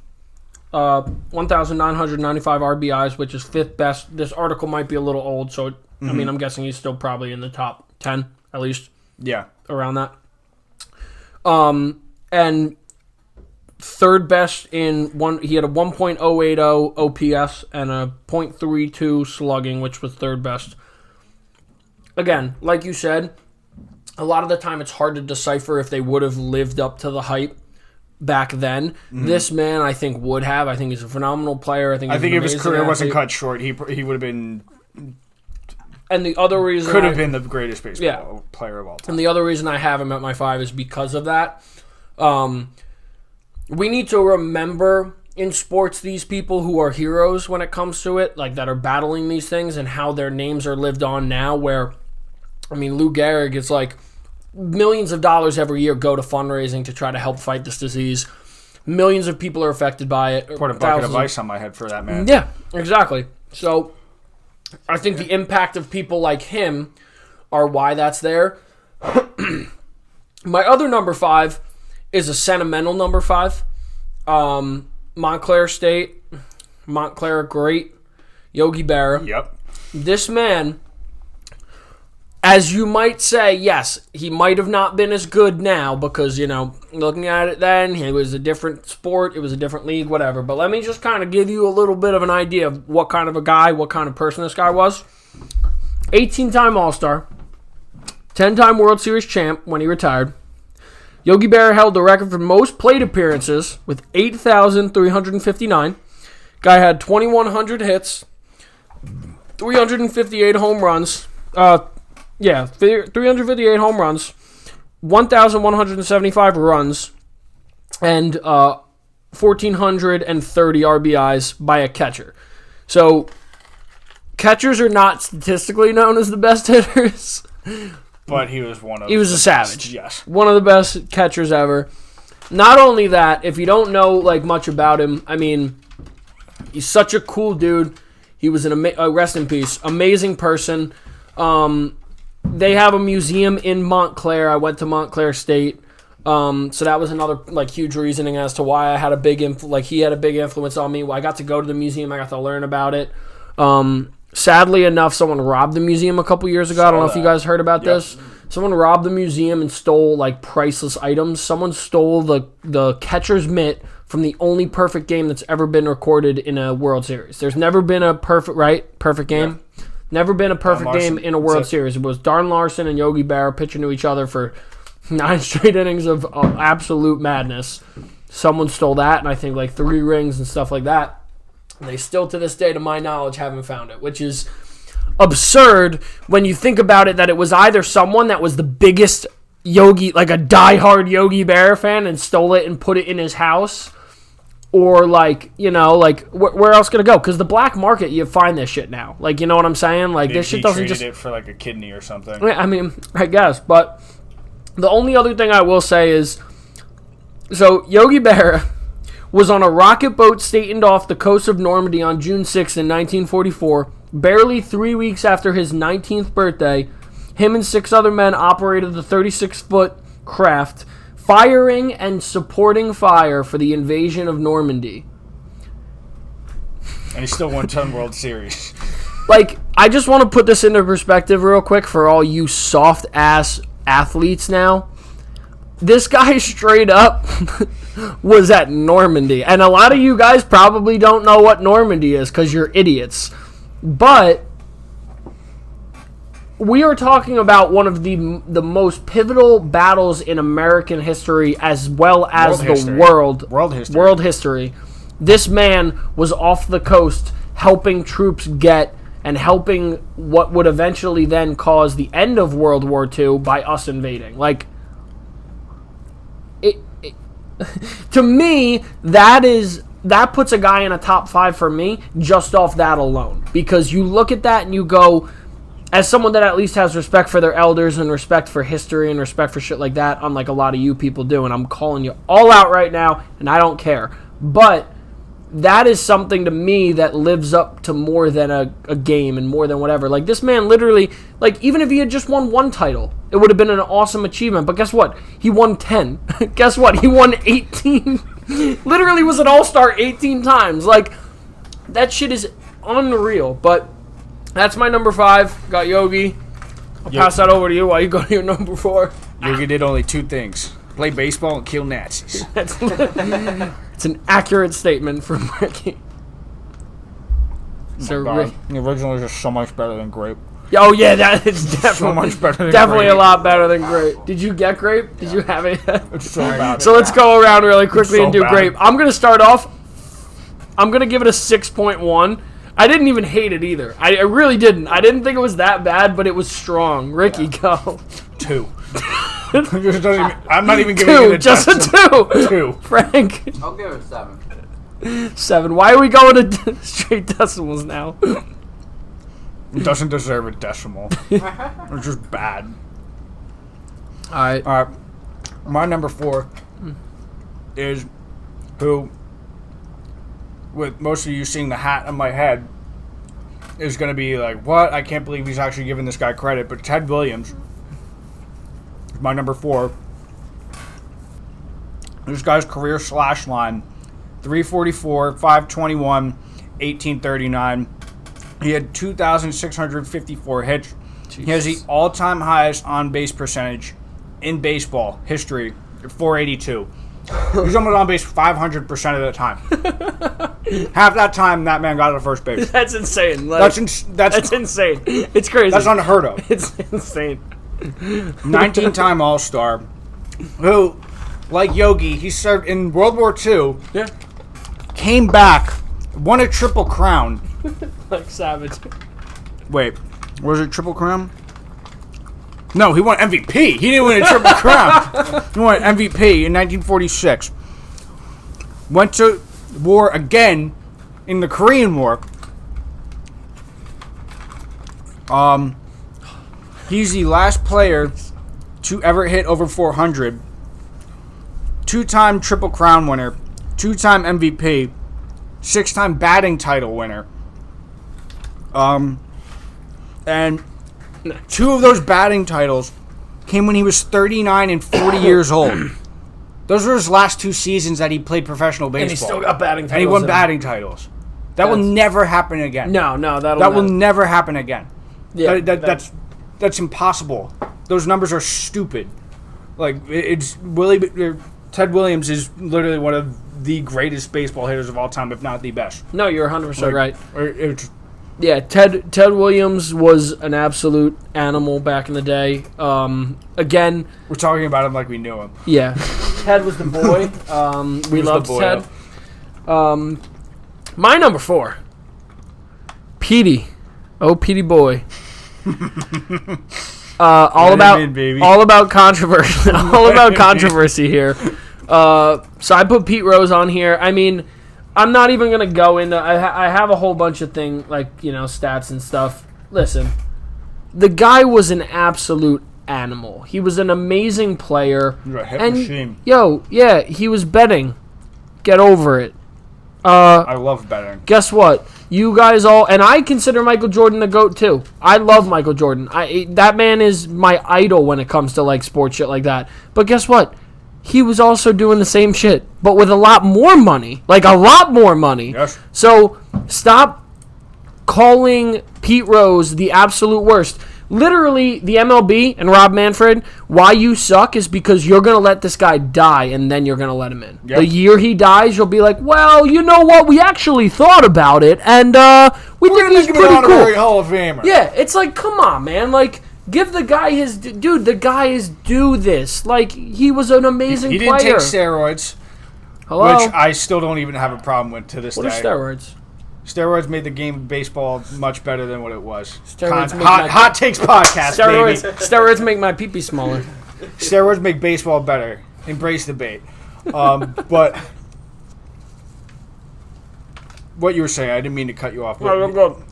Speaker 1: 1,995 RBIs, which is 5th best. This article might be a little old, so I mean, I'm guessing he's still probably in the top 10 at least.
Speaker 2: Yeah,
Speaker 1: around that. And 3rd best in one. He had a 1.080 OPS and a .32 slugging, which was 3rd best. Again, like you said, a lot of the time it's hard to decipher if they would have lived up to the hype back then. This man, I think, would have. I think he's a phenomenal player. I think
Speaker 2: if his career wasn't cut short, he would have been.
Speaker 1: And the other reason
Speaker 2: could have been the greatest baseball player of all time.
Speaker 1: And the other reason I have him at my 5 is because of that. We need to remember in sports these people who are heroes when it comes to it, like that are battling these things and how their names are lived on now. Where, I mean, Lou Gehrig is like millions of dollars every year go to fundraising to try to help fight this disease. Millions of people are affected by it.
Speaker 2: Put a bucket of ice on my head for that man.
Speaker 1: Yeah, exactly. So I think the impact of people like him are why that's there. My other number 5 is a sentimental number 5. Montclair State, Montclair great, Yogi Berra.
Speaker 2: Yep.
Speaker 1: This man, as you might say, yes, he might have not been as good now because, you know, looking at it then, it was a different sport, it was a different league, whatever. But let me just kind of give you a little bit of an idea of what kind of a guy, what kind of person this guy was. 18-time All-Star, 10-time World Series champ when he retired. Yogi Berra held the record for most plate appearances with 8,359. Guy had 2,100 hits, 358 home runs. 358 home runs, 1,175 runs, and 1,430 RBIs by a catcher. So, catchers are not statistically known as the best hitters.
Speaker 2: But he was one of
Speaker 1: He was a savage.
Speaker 2: Yes.
Speaker 1: One of the best catchers ever. Not only that, if you don't know like much about him, I mean, he's such a cool dude. He was rest in peace, amazing person. They have a museum in Montclair. I went to Montclair State. So that was another like huge reasoning as to why I had a big he had a big influence on me. I got to go to the museum. I got to learn about it. Sadly enough, someone robbed the museum a couple years ago. I don't know if you guys heard about this. Someone robbed the museum and stole like priceless items. Someone stole the catcher's mitt from the only perfect game that's ever been recorded in a World Series. There's never been a perfect game. Yeah. Never been a perfect game in a World Series. It was Darn Larson and Yogi Berra pitching to each other for 9 straight innings of absolute madness. Someone stole that, and I think like 3 rings and stuff like that. They still, to this day, to my knowledge, haven't found it, which is absurd when you think about it, that it was either someone that was the biggest Yogi, like a diehard Yogi Berra fan, and stole it and put it in his house, or like, you know, like where else could it go? Because the black market, you find this shit now. Like, you know what I'm saying? Like, this shit doesn't just...
Speaker 2: it for like a kidney or something.
Speaker 1: I mean, I guess, but the only other thing I will say is, so Yogi Berra was on a rocket boat stationed off the coast of Normandy on June 6th in 1944. Barely 3 weeks after his 19th birthday, him and 6 other men operated the 36-foot craft, firing and supporting fire for the invasion of Normandy.
Speaker 2: And he still won 10 World Series.
Speaker 1: Like, I just want to put this into perspective real quick for all you soft-ass athletes now. This guy straight up was at Normandy. And a lot of you guys probably don't know what Normandy is because you're idiots. But we are talking about one of the most pivotal battles in American history as well as world history. This man was off the coast helping troops get and helping what would eventually then cause the end of World War II by us invading. Like, to me, that puts a guy in a top 5 for me just off that alone. Because you look at that and you go, as someone that at least has respect for their elders and respect for history and respect for shit like that, unlike a lot of you people do, and I'm calling you all out right now, and I don't care. But that is something to me that lives up to more than a game and more than whatever. Like, this man literally, like, even if he had just won 1 title, it would have been an awesome achievement. But guess what? He won 10. Guess what? He won 18. Literally was an all-star 18 times. Like, that shit is unreal. But that's my number 5. Got Yogi. I'll pass that over to you while you go to your number 4.
Speaker 2: Yogi did only 2 things. Play baseball and kill Nazis.
Speaker 1: It's an accurate statement from Ricky. So,
Speaker 2: The original is just so much better than Grape.
Speaker 1: Oh, yeah, that is definitely,
Speaker 2: So much better than
Speaker 1: definitely
Speaker 2: Grape.
Speaker 1: a lot better than Grape. Did you get Grape? Did you have it?
Speaker 2: It's so bad.
Speaker 1: So let's go around really quickly
Speaker 2: so
Speaker 1: and do
Speaker 2: bad.
Speaker 1: Grape. I'm going to start off. I'm going to give it a 6.1. I didn't even hate it either. I really didn't. I didn't think it was that bad, but it was strong. Ricky, go.
Speaker 2: 2. I'm not even giving
Speaker 1: 2.
Speaker 2: it a
Speaker 1: Just a
Speaker 2: decimal.
Speaker 1: 2.
Speaker 2: 2.
Speaker 1: Frank.
Speaker 3: I'll give it a 7.
Speaker 1: 7. Why are we going to straight decimals now?
Speaker 2: It doesn't deserve a decimal. It's just bad.
Speaker 1: All right.
Speaker 2: All right. My number 4 is who, with most of you seeing the hat on my head, is going to be like, what? I can't believe he's actually giving this guy credit. But Ted Williams, my number 4. This guy's career slash line, 344, 521, 1839. He had 2,654 hits. Jesus. He has the all-time highest on-base percentage in baseball history, 482. He's almost on base 500% of the time. Half that time, that man got to first base.
Speaker 1: That's insane. Like, that's insane. It's crazy.
Speaker 2: That's unheard of.
Speaker 1: It's insane.
Speaker 2: 19-time All-Star, who, like Yogi, he served in World War II.
Speaker 1: Yeah.
Speaker 2: Came back, won a Triple Crown.
Speaker 1: Like Savage.
Speaker 2: Wait, was it Triple Crown? No, he won MVP. He didn't win a Triple Crown. He won MVP in 1946. Went to war again in the Korean War. He's the last player to ever hit over 400. 2-time Triple Crown winner. 2-time MVP. 6-time batting title winner. And 2 of those batting titles came when he was 39 and 40 years old. Those were his last 2 seasons that he played professional baseball.
Speaker 1: And he still got batting titles.
Speaker 2: And he won batting titles. That will never happen again.
Speaker 1: No,
Speaker 2: that will never happen again.
Speaker 1: Yeah,
Speaker 2: that's impossible. Those numbers are stupid. Like, Ted Williams is literally one of the greatest baseball hitters of all time, if not the best.
Speaker 1: No, you're 100% right.
Speaker 2: It's
Speaker 1: Yeah, Ted Williams was an absolute animal back in the day. Again,
Speaker 2: we're talking about him like we knew him.
Speaker 1: Yeah, Ted was the boy. We loved Ted. My number 4, Petey. Oh, Petey boy. All about controversy. All about controversy here. So I put Pete Rose on here. I mean, I'm not even going to go into... I have a whole bunch of things, like, stats and stuff. Listen, the guy was an absolute animal. He was an amazing player.
Speaker 2: You're a hit machine.
Speaker 1: Yeah, he was betting. Get over it.
Speaker 2: I love betting.
Speaker 1: Guess what? You guys all... And I consider Michael Jordan the GOAT, too. I love Michael Jordan. That man is my idol when it comes to, like, sports shit like that. But guess what? He was also doing the same shit, but with a lot more money. Like, a lot more money.
Speaker 2: Yes.
Speaker 1: So, stop calling Pete Rose the absolute worst. Literally, the MLB and Rob Manfred, why you suck is because you're going to let this guy die, and then you're going to let him in. Yep. The year he dies, you'll be like, well, you know what? We actually thought about it, and we think he's pretty cool.
Speaker 2: Hall of Famer.
Speaker 1: Yeah, it's like, come on, man. Like, give the guy his... Dude, the guy is do this. Like, he was an amazing player.
Speaker 2: He didn't take steroids.
Speaker 1: Hello?
Speaker 2: Which I still don't even have a problem with to this day.
Speaker 1: What are steroids?
Speaker 2: Steroids made the game of baseball much better than what it was.
Speaker 1: Hot
Speaker 2: takes podcast, baby.
Speaker 1: Steroids make my pee-pee smaller.
Speaker 2: Steroids make baseball better. Embrace the bait. But what you were saying, I didn't mean to cut you off.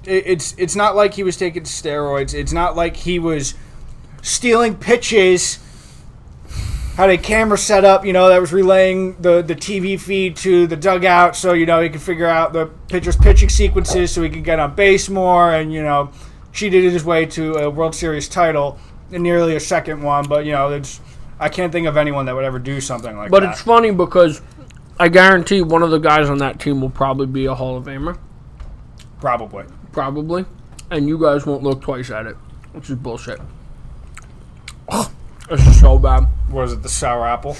Speaker 2: It's not like he was taking steroids. It's not like he was stealing pitches. Had a camera set up, that was relaying the TV feed to the dugout so, he could figure out the pitcher's pitching sequences so he could get on base more and, cheated his way to a World Series title and nearly a second one. But, I can't think of anyone that would ever do something like that.
Speaker 1: But it's funny because I guarantee one of the guys on that team will probably be a Hall of Famer.
Speaker 2: Probably.
Speaker 1: And you guys won't look twice at it, which is bullshit. This is so bad.
Speaker 2: What is it, the sour apple?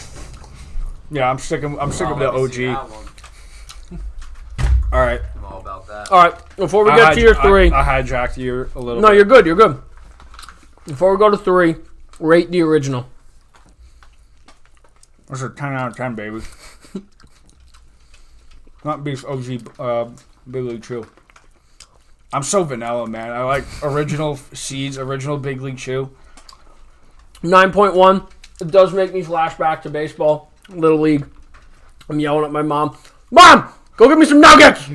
Speaker 2: Yeah, I'm sick of the OG. All right.
Speaker 3: I'm all about that.
Speaker 1: All right, before we get to your 3.
Speaker 2: I hijacked you a little bit.
Speaker 1: No, you're good. Before we go to 3, rate the original.
Speaker 2: That's a 10 out of 10, baby. Not beef OG Big League Chew. I'm so vanilla, man. I like original seeds, original Big League Chew.
Speaker 1: 9.1. It does make me flash back to baseball, Little League. I'm yelling at my mom. Mom, go get me some nuggets.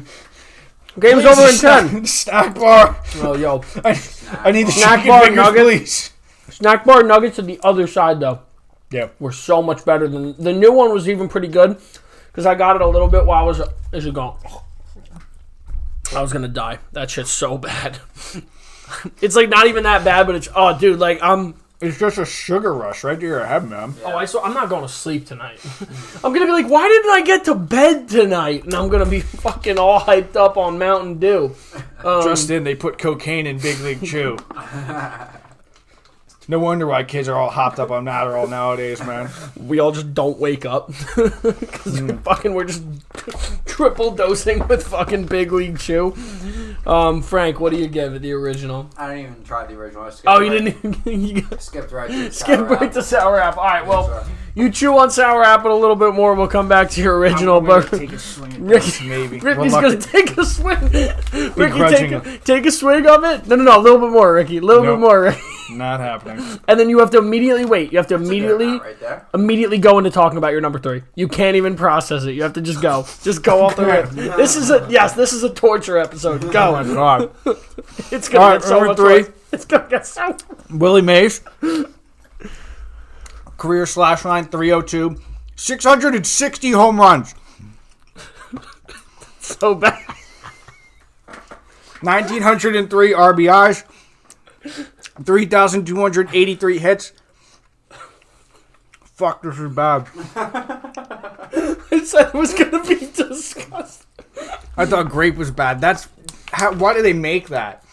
Speaker 1: Game's over in 10.
Speaker 2: Snack bar.
Speaker 1: Oh, yo.
Speaker 2: I need the
Speaker 1: snack bar nuggets, please. Snack bar nuggets to the other side, though.
Speaker 2: Yeah.
Speaker 1: Were so much better than... The new one was even pretty good because I got it a little bit while I was... Is it gone? I was going to die. That shit's so bad. It's like not even that bad, but it's... Oh, dude, like
Speaker 2: It's just a sugar rush right to your head, man.
Speaker 1: Yeah. I'm not going to sleep tonight. I'm going to be like, why didn't I get to bed tonight? And I'm going to be fucking all hyped up on Mountain Dew.
Speaker 2: Just in, they put cocaine in Big League Chew. No wonder why kids are all hopped up on Adderall nowadays, man.
Speaker 1: We all just don't wake up. Because we're just triple dosing with fucking Big League Chew. Frank, what do you give it, the original?
Speaker 3: I didn't even try the original.
Speaker 1: Skipped
Speaker 3: right to
Speaker 1: sour apple. All right, well, you chew on sour apple a little bit more. We'll come back to your original.
Speaker 2: I'm going to take a swing at this, maybe.
Speaker 1: Ricky's going to take a swing. Ricky, take a swing of it? No, a little bit more, Ricky. A little bit more, Ricky.
Speaker 2: Not happening.
Speaker 1: And then you have to immediately wait. You have to immediately go into talking about your number 3. You can't even process it. You have to just go. Just go off the rip. This is a torture episode. Go.
Speaker 2: Oh my God.
Speaker 1: It's gonna get so much worse. It's gonna get so.
Speaker 2: Willie Mays. Career slash line 302. 660 home runs.
Speaker 1: So bad.
Speaker 2: 1,903 RBIs. 3,283 hits. Fuck, this is bad.
Speaker 1: I said it was gonna be disgusting.
Speaker 2: I thought grape was bad. Why do they make that?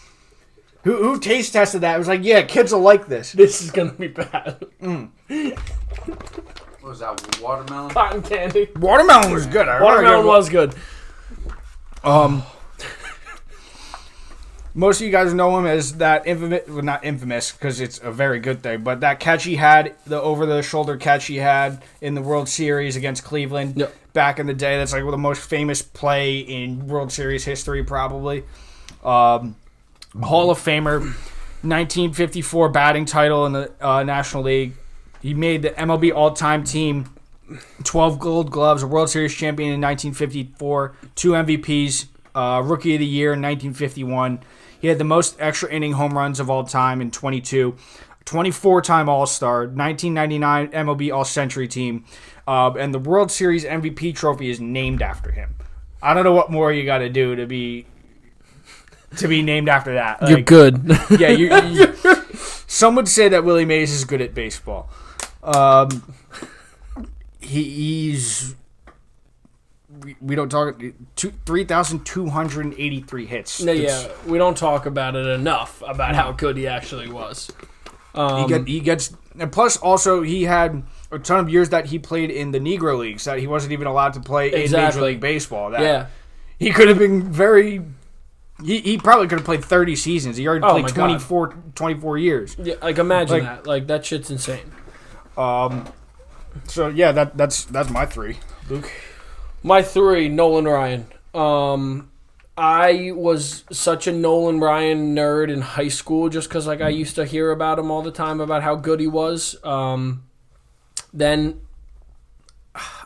Speaker 2: Who taste tested that? It was like, yeah, kids will like this.
Speaker 1: This is gonna be bad.
Speaker 3: What was that? Watermelon?
Speaker 1: Cotton candy.
Speaker 2: Watermelon was good.
Speaker 1: Watermelon was good.
Speaker 2: Most of you guys know him as that infamous, well, not infamous because it's a very good thing, but that catch he had, the over-the-shoulder catch he had in the World Series against Cleveland back in the day. That's like the most famous play in World Series history, probably. Hall of Famer, 1954 batting title in the National League. He made the MLB all-time team, 12 Gold Gloves, a World Series champion in 1954, 2 MVPs, Rookie of the Year in 1951. He had the most extra inning home runs of all time in 22. 24-time All-Star, 1999 MLB All-Century team, and the World Series MVP trophy is named after him. I don't know what more you got to do to be named after that.
Speaker 1: You're good.
Speaker 2: Yeah, some would say that Willie Mays is good at baseball. He's... We don't talk 3,283 hits.
Speaker 1: No, yeah, we don't talk about it enough about how good he actually was.
Speaker 2: He gets, and plus also he had a ton of years that he played in the Negro Leagues that he wasn't even allowed to play in Major League Baseball. He could have been very. He probably could have played 30 seasons. He already played 24 years.
Speaker 1: Yeah, like imagine that. Like that shit's insane.
Speaker 2: So yeah, that's my 3, Luke.
Speaker 1: My 3, Nolan Ryan. I was such a Nolan Ryan nerd in high school just because I used to hear about him all the time, about how good he was. Then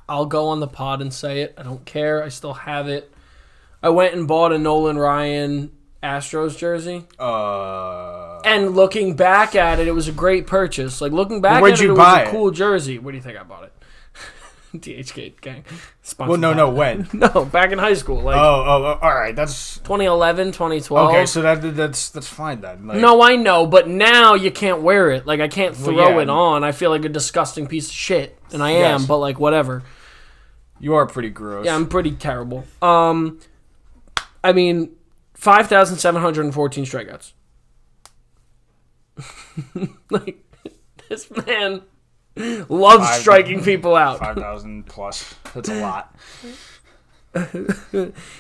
Speaker 1: I'll go on the pod and say it. I don't care. I still have it. I went and bought a Nolan Ryan Astros jersey. And looking back at it, it was a great purchase. Like, looking back at it, it was a cool jersey. Where do you think I bought it? THK gang.
Speaker 2: Well, no, when?
Speaker 1: No, back in high school. Like,
Speaker 2: all right. That's
Speaker 1: 2011, 2012.
Speaker 2: Okay, so that's fine then. Like,
Speaker 1: no, I know, but now you can't wear it. Like, I can't throw it on. I feel like a disgusting piece of shit, and I am. But like, whatever.
Speaker 2: You are pretty gross.
Speaker 1: Yeah, I'm pretty terrible. I mean, 5,714 strikeouts. Like, this man loves striking people out.
Speaker 2: 5,000 plus. That's a lot.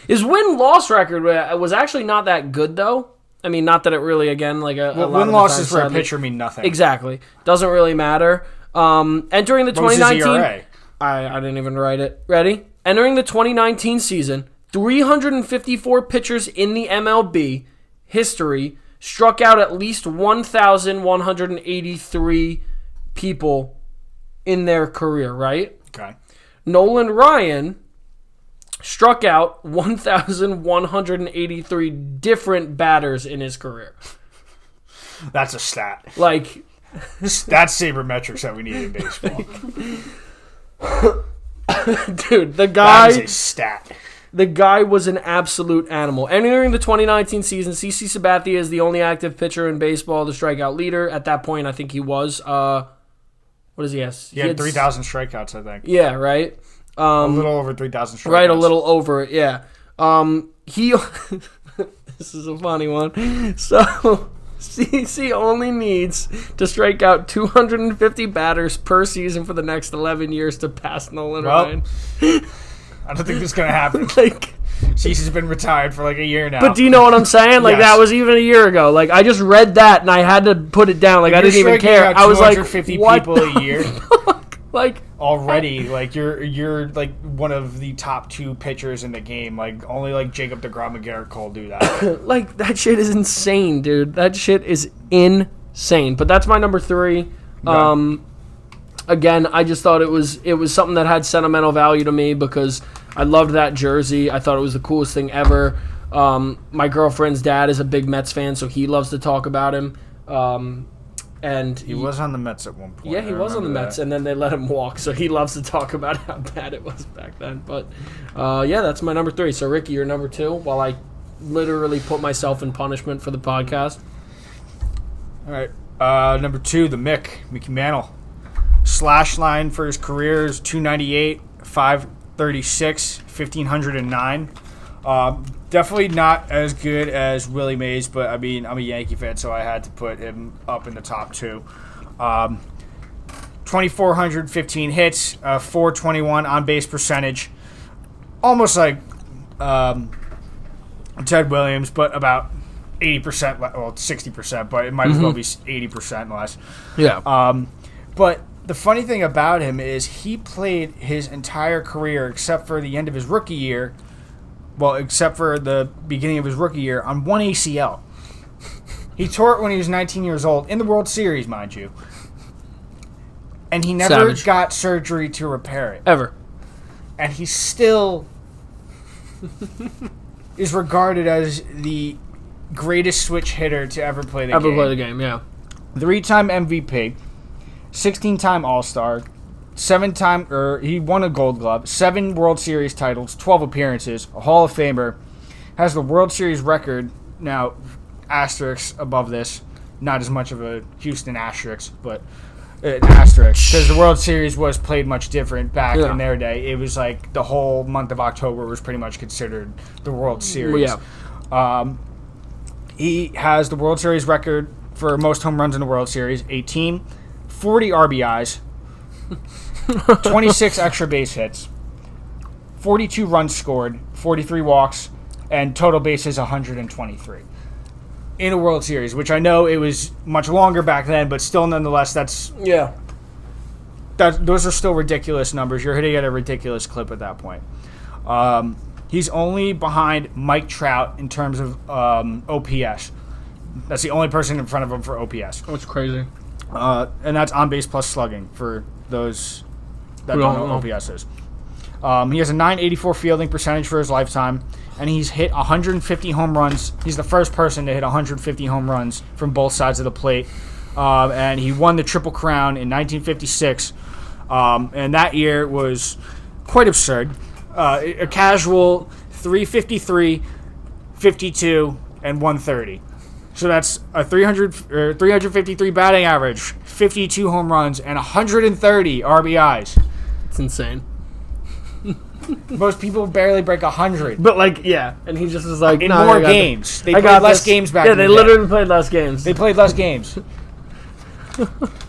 Speaker 1: His win-loss record was actually not that good, though. I mean, not that it really, again, like a lot
Speaker 2: win-losses for a pitcher mean nothing.
Speaker 1: Exactly. Doesn't really matter. Entering the 2019...
Speaker 2: What was his ERA?
Speaker 1: I didn't even write it. Ready? Entering the 2019 season, 354 pitchers in the MLB history struck out at least 1,183 people in their career, right?
Speaker 2: Okay.
Speaker 1: Nolan Ryan struck out 1,183 different batters in his career.
Speaker 2: That's a stat.
Speaker 1: Like,
Speaker 2: that's sabermetrics that we need in baseball.
Speaker 1: Dude, the guy...
Speaker 2: That is a stat.
Speaker 1: The guy was an absolute animal. Entering the 2019 season, CC Sabathia is the only active pitcher in baseball, the strikeout leader. At that point, I think he was. What does he have?
Speaker 2: He had 3,000 strikeouts, I think.
Speaker 1: Yeah, right?
Speaker 2: A little over 3,000 strikeouts.
Speaker 1: Right, a little over it, yeah. He... This is a funny one. So, CC only needs to strike out 250 batters per season for the next 11 years to pass Nolan Ryan.
Speaker 2: I don't think this is going to happen.
Speaker 1: Like,
Speaker 2: CC's been retired for like a year now.
Speaker 1: But do you know what I'm saying? Like, that was even a year ago. Like, I just read that and I had to put it down. Like, I didn't even care. I was like,
Speaker 2: 250
Speaker 1: what
Speaker 2: people a year.
Speaker 1: Like,
Speaker 2: already, like you're like one of the top 2 pitchers in the game. Like, only like Jacob deGrom and Garrett Cole do that.
Speaker 1: Like, that shit is insane, dude. That shit is insane. But that's my number 3. Okay. Again, I just thought it was something that had sentimental value to me because I loved that jersey. I thought it was the coolest thing ever. My girlfriend's dad is a big Mets fan, so he loves to talk about him. And
Speaker 2: he was on the Mets at one point.
Speaker 1: Yeah, he was on the Mets, and then they let him walk, so he loves to talk about how bad it was back then. But, yeah, that's my number 3. So, Ricky, you're number 2, while I literally put myself in punishment for the podcast.
Speaker 2: All right. Number 2, the Mickey Mantle. Slash line for his career is 298, 536, 1,509. Definitely not as good as Willie Mays, but I mean, I'm a Yankee fan, so I had to put him up in the top 2. 2,415 hits, 421 on base percentage, almost like Ted Williams, but about 80%, well, 60%, but it might as well be 80% less.
Speaker 1: Yeah.
Speaker 2: But the funny thing about him is he played his entire career, except for the end of his rookie year, except for the beginning of his rookie year, on one ACL. He tore it when he was 19 years old, in the World Series, mind you. And he never got surgery to repair it.
Speaker 1: Ever.
Speaker 2: And he still is regarded as the greatest switch hitter to ever play the game.
Speaker 1: Ever play the game, yeah.
Speaker 2: 3-time MVP, 16-time All-Star, 7-time, he won a Gold Glove, 7 World Series titles, 12 appearances, a Hall of Famer, has the World Series record, now asterisk above this, not as much of a Houston asterisk, but an asterisk, because the World Series was played much different back in their day. It was like the whole month of October was pretty much considered the World Series.
Speaker 1: Yeah.
Speaker 2: He has the World Series record for most home runs in the World Series, 18, 40 RBIs, 26 extra base hits, 42 runs scored, 43 walks, and total bases 123 in a World Series, which I know it was much longer back then, but still nonetheless, those are still ridiculous numbers. You're hitting at a ridiculous clip at that point. He's only behind Mike Trout in terms of OPS. That's the only person in front of him for OPS.
Speaker 1: That's crazy.
Speaker 2: And that's on base plus slugging for those that don't know what OPS is. He has a .984 fielding percentage for his lifetime, and he's hit 150 home runs. He's the first person to hit 150 home runs from both sides of the plate. And he won the Triple Crown in 1956. And that year was quite absurd. A casual 353, 52, and 130. So that's a 353 batting average, 52 home runs, and 130 RBIs.
Speaker 1: It's insane.
Speaker 2: Most people barely break 100.
Speaker 1: But, like, yeah. And he just was like,
Speaker 2: in more games. They played less games back
Speaker 1: then. Yeah, they literally played less games.
Speaker 2: They played less games.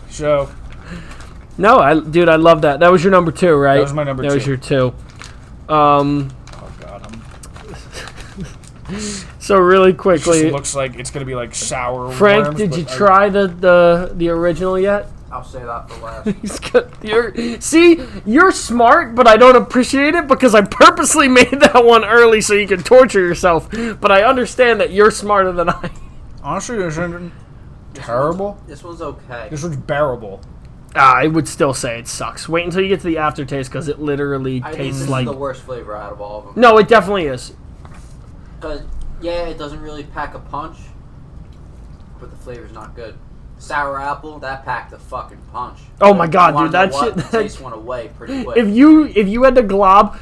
Speaker 2: So.
Speaker 1: No, dude, I love that. That was your number 2, right?
Speaker 2: That was my number 2.
Speaker 1: That was your 2.
Speaker 2: Oh, God.
Speaker 1: So, really quickly.
Speaker 2: It just looks like it's going to be like sour
Speaker 1: Frank,
Speaker 2: worms,
Speaker 1: did you try the original yet?
Speaker 3: I'll say that for last.
Speaker 1: You're smart, but I don't appreciate it because I purposely made that one early so you can torture yourself. But I understand that you're smarter than I.
Speaker 2: Honestly, this isn't terrible.
Speaker 3: This one's okay.
Speaker 2: This one's bearable.
Speaker 1: I would still say it sucks. Wait until you get to the aftertaste because it literally tastes like...
Speaker 3: This is the worst flavor out of all of them.
Speaker 1: No, it definitely is.
Speaker 3: Because, yeah, it doesn't really pack a punch, but the flavor's not good. Sour apple, that packed a fucking punch.
Speaker 1: Oh my God, dude, that shit...
Speaker 3: The taste went away pretty quick.
Speaker 1: If you had to glob,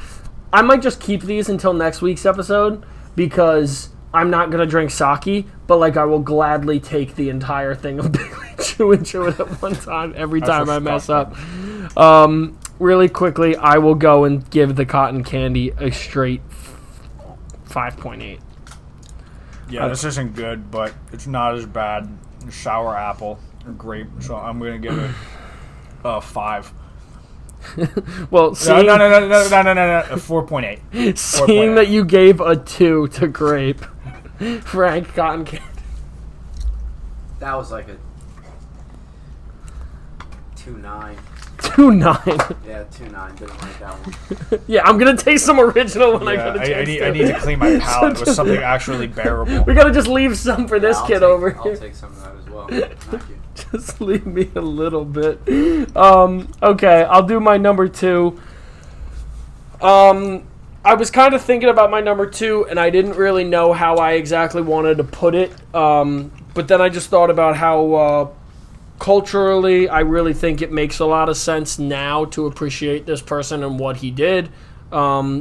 Speaker 1: I might just keep these until next week's episode because I'm not going to drink sake, but, like, I will gladly take the entire thing of Big League Chew and chew it at one time every time I mess up. Really quickly, I will go and give the cotton candy a straight 5.8.
Speaker 2: Yeah, this isn't good, but it's not as bad as sour apple or grape, so I'm going to give it a 5.
Speaker 1: Well, seeing,
Speaker 2: no, a 4.8.
Speaker 1: Seeing that you gave a 2 to grape, Frank, cotton candy.
Speaker 3: That was like a 2.9.
Speaker 1: 2.9.
Speaker 3: Yeah, 2.9. Didn't like that one.
Speaker 1: Yeah, I'm gonna taste some original when I get a chance.
Speaker 2: I need to clean my palate with something actually bearable.
Speaker 1: We gotta just leave some for this kid over here.
Speaker 3: I'll take some of that as well. Thank you.
Speaker 1: Just leave me a little bit. Okay, I'll do my number 2. I was kind of thinking about my number 2, and I didn't really know how I exactly wanted to put it. But then I just thought about how culturally, I really think it makes a lot of sense now to appreciate this person and what he did.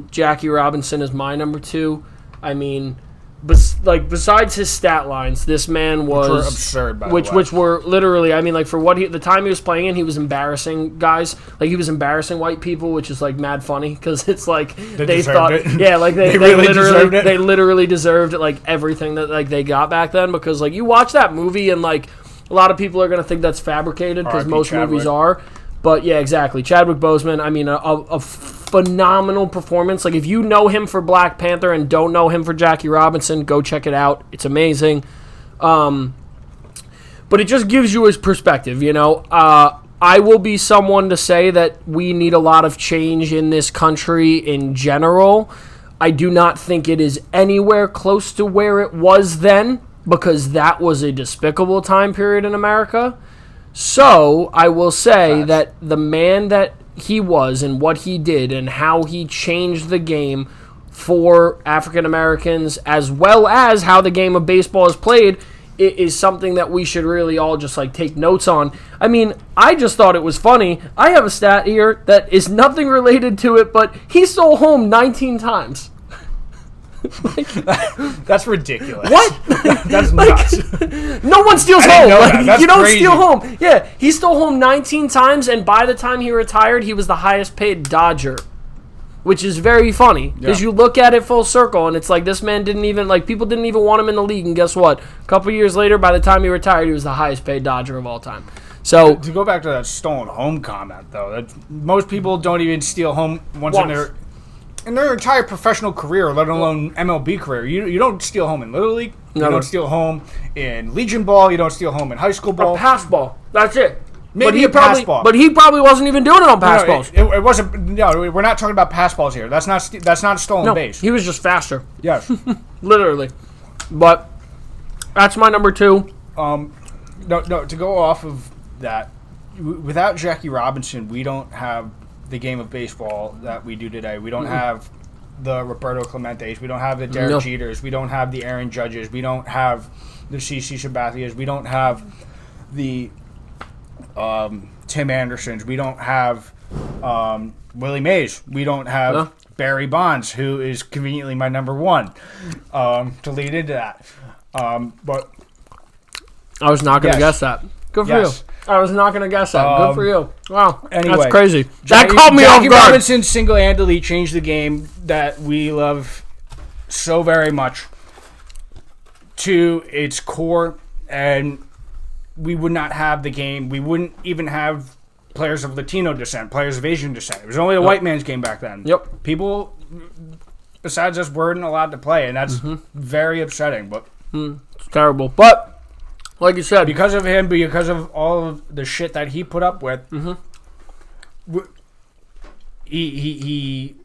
Speaker 1: Jackie Robinson is my number 2. I mean, besides his stat lines, this man was...
Speaker 2: Which were absurd, by the way.
Speaker 1: Which were literally, I mean, like, for what the time he was playing in, he was embarrassing guys. Like, he was embarrassing white people, which is, like, mad funny, because it's like, they thought... It. Yeah, like, they literally deserved it, like, everything that, like, they got back then, because, like, you watch that movie, and, like, a lot of people are going to think that's fabricated, because most movies are. But, yeah, exactly. Chadwick Boseman, I mean, a phenomenal performance. Like, if you know him for Black Panther and don't know him for Jackie Robinson, go check it out. It's amazing. But it just gives you his perspective, you know. I will be someone to say that we need a lot of change in this country in general. I do not think it is anywhere close to where it was then, because that was a despicable time period in America. So, I will say that the man that he was and what he did and how he changed the game for African Americans, as well as how the game of baseball is played, it is something that we should really all just, like, take notes on. I mean, I just thought it was funny. I have a stat here that is nothing related to it, but he stole home 19 times.
Speaker 2: That's ridiculous.
Speaker 1: What?
Speaker 2: That's nuts.
Speaker 1: No one steals home. Like, you don't
Speaker 2: crazy.
Speaker 1: steal home. Yeah, he stole home 19 times, and by the time he retired, he was the highest paid Dodger, which is very funny because you look at it full circle, and it's like this man didn't even, like, people didn't even want him in the league, and guess what? A couple years later, by the time he retired, he was the highest paid Dodger of all time. So
Speaker 2: to go back to that stolen home comment, though, that most people don't even steal home once. In their entire professional career, let alone MLB career. You don't steal home in Little League. You don't steal home in Legion Ball. You don't steal home in high school ball.
Speaker 1: A pass ball. That's it.
Speaker 2: Maybe
Speaker 1: he
Speaker 2: a pass
Speaker 1: probably,
Speaker 2: ball.
Speaker 1: but he probably wasn't even doing it on pass balls.
Speaker 2: It wasn't. No, we're not talking about pass balls here. That's not a stolen base.
Speaker 1: He was just faster.
Speaker 2: Yes.
Speaker 1: Literally. But that's my number 2.
Speaker 2: No. To go off of that, without Jackie Robinson, we don't have the game of baseball that we do today. We don't have the Roberto Clementes. We don't have the Derek Jeters. We don't have the Aaron Judges. We don't have the CC Sabathias. We don't have the Tim Andersons. We don't have Willie Mays. We don't have Barry Bonds, who is conveniently my number 1 to lead into that. But
Speaker 1: I was not going to guess that. Good for you. I was not going to guess that. Good for you. Wow.
Speaker 2: Anyway,
Speaker 1: that's crazy. That caught me off guard.
Speaker 2: Jackie Robinson single-handedly changed the game that we love so very much to its core, and we would not have the game. We wouldn't even have players of Latino descent, players of Asian descent. It was only a white man's game back then.
Speaker 1: Yep.
Speaker 2: People besides us weren't allowed to play, and that's very upsetting. But
Speaker 1: it's terrible. But like you said,
Speaker 2: because of him, because of all of the shit that he put up with, he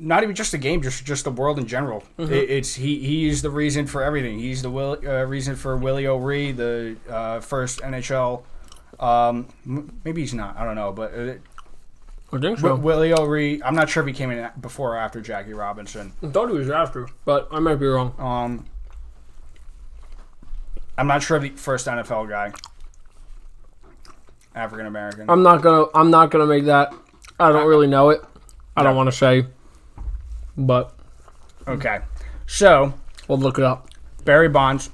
Speaker 2: not even just the game, just the world in general. He's the reason for everything. He's the reason for Willie O'Ree, the first NHL. Maybe he's not. I don't know, but
Speaker 1: I think so.
Speaker 2: Willie O'Ree. I'm not sure if he came in before or after Jackie Robinson.
Speaker 1: I thought he was after, but I might be wrong.
Speaker 2: I'm not sure of the first NFL guy, African American.
Speaker 1: I'm not gonna make that. I don't really know it. I don't want to say, but
Speaker 2: okay. So
Speaker 1: we'll look it up.
Speaker 2: Barry Bonds,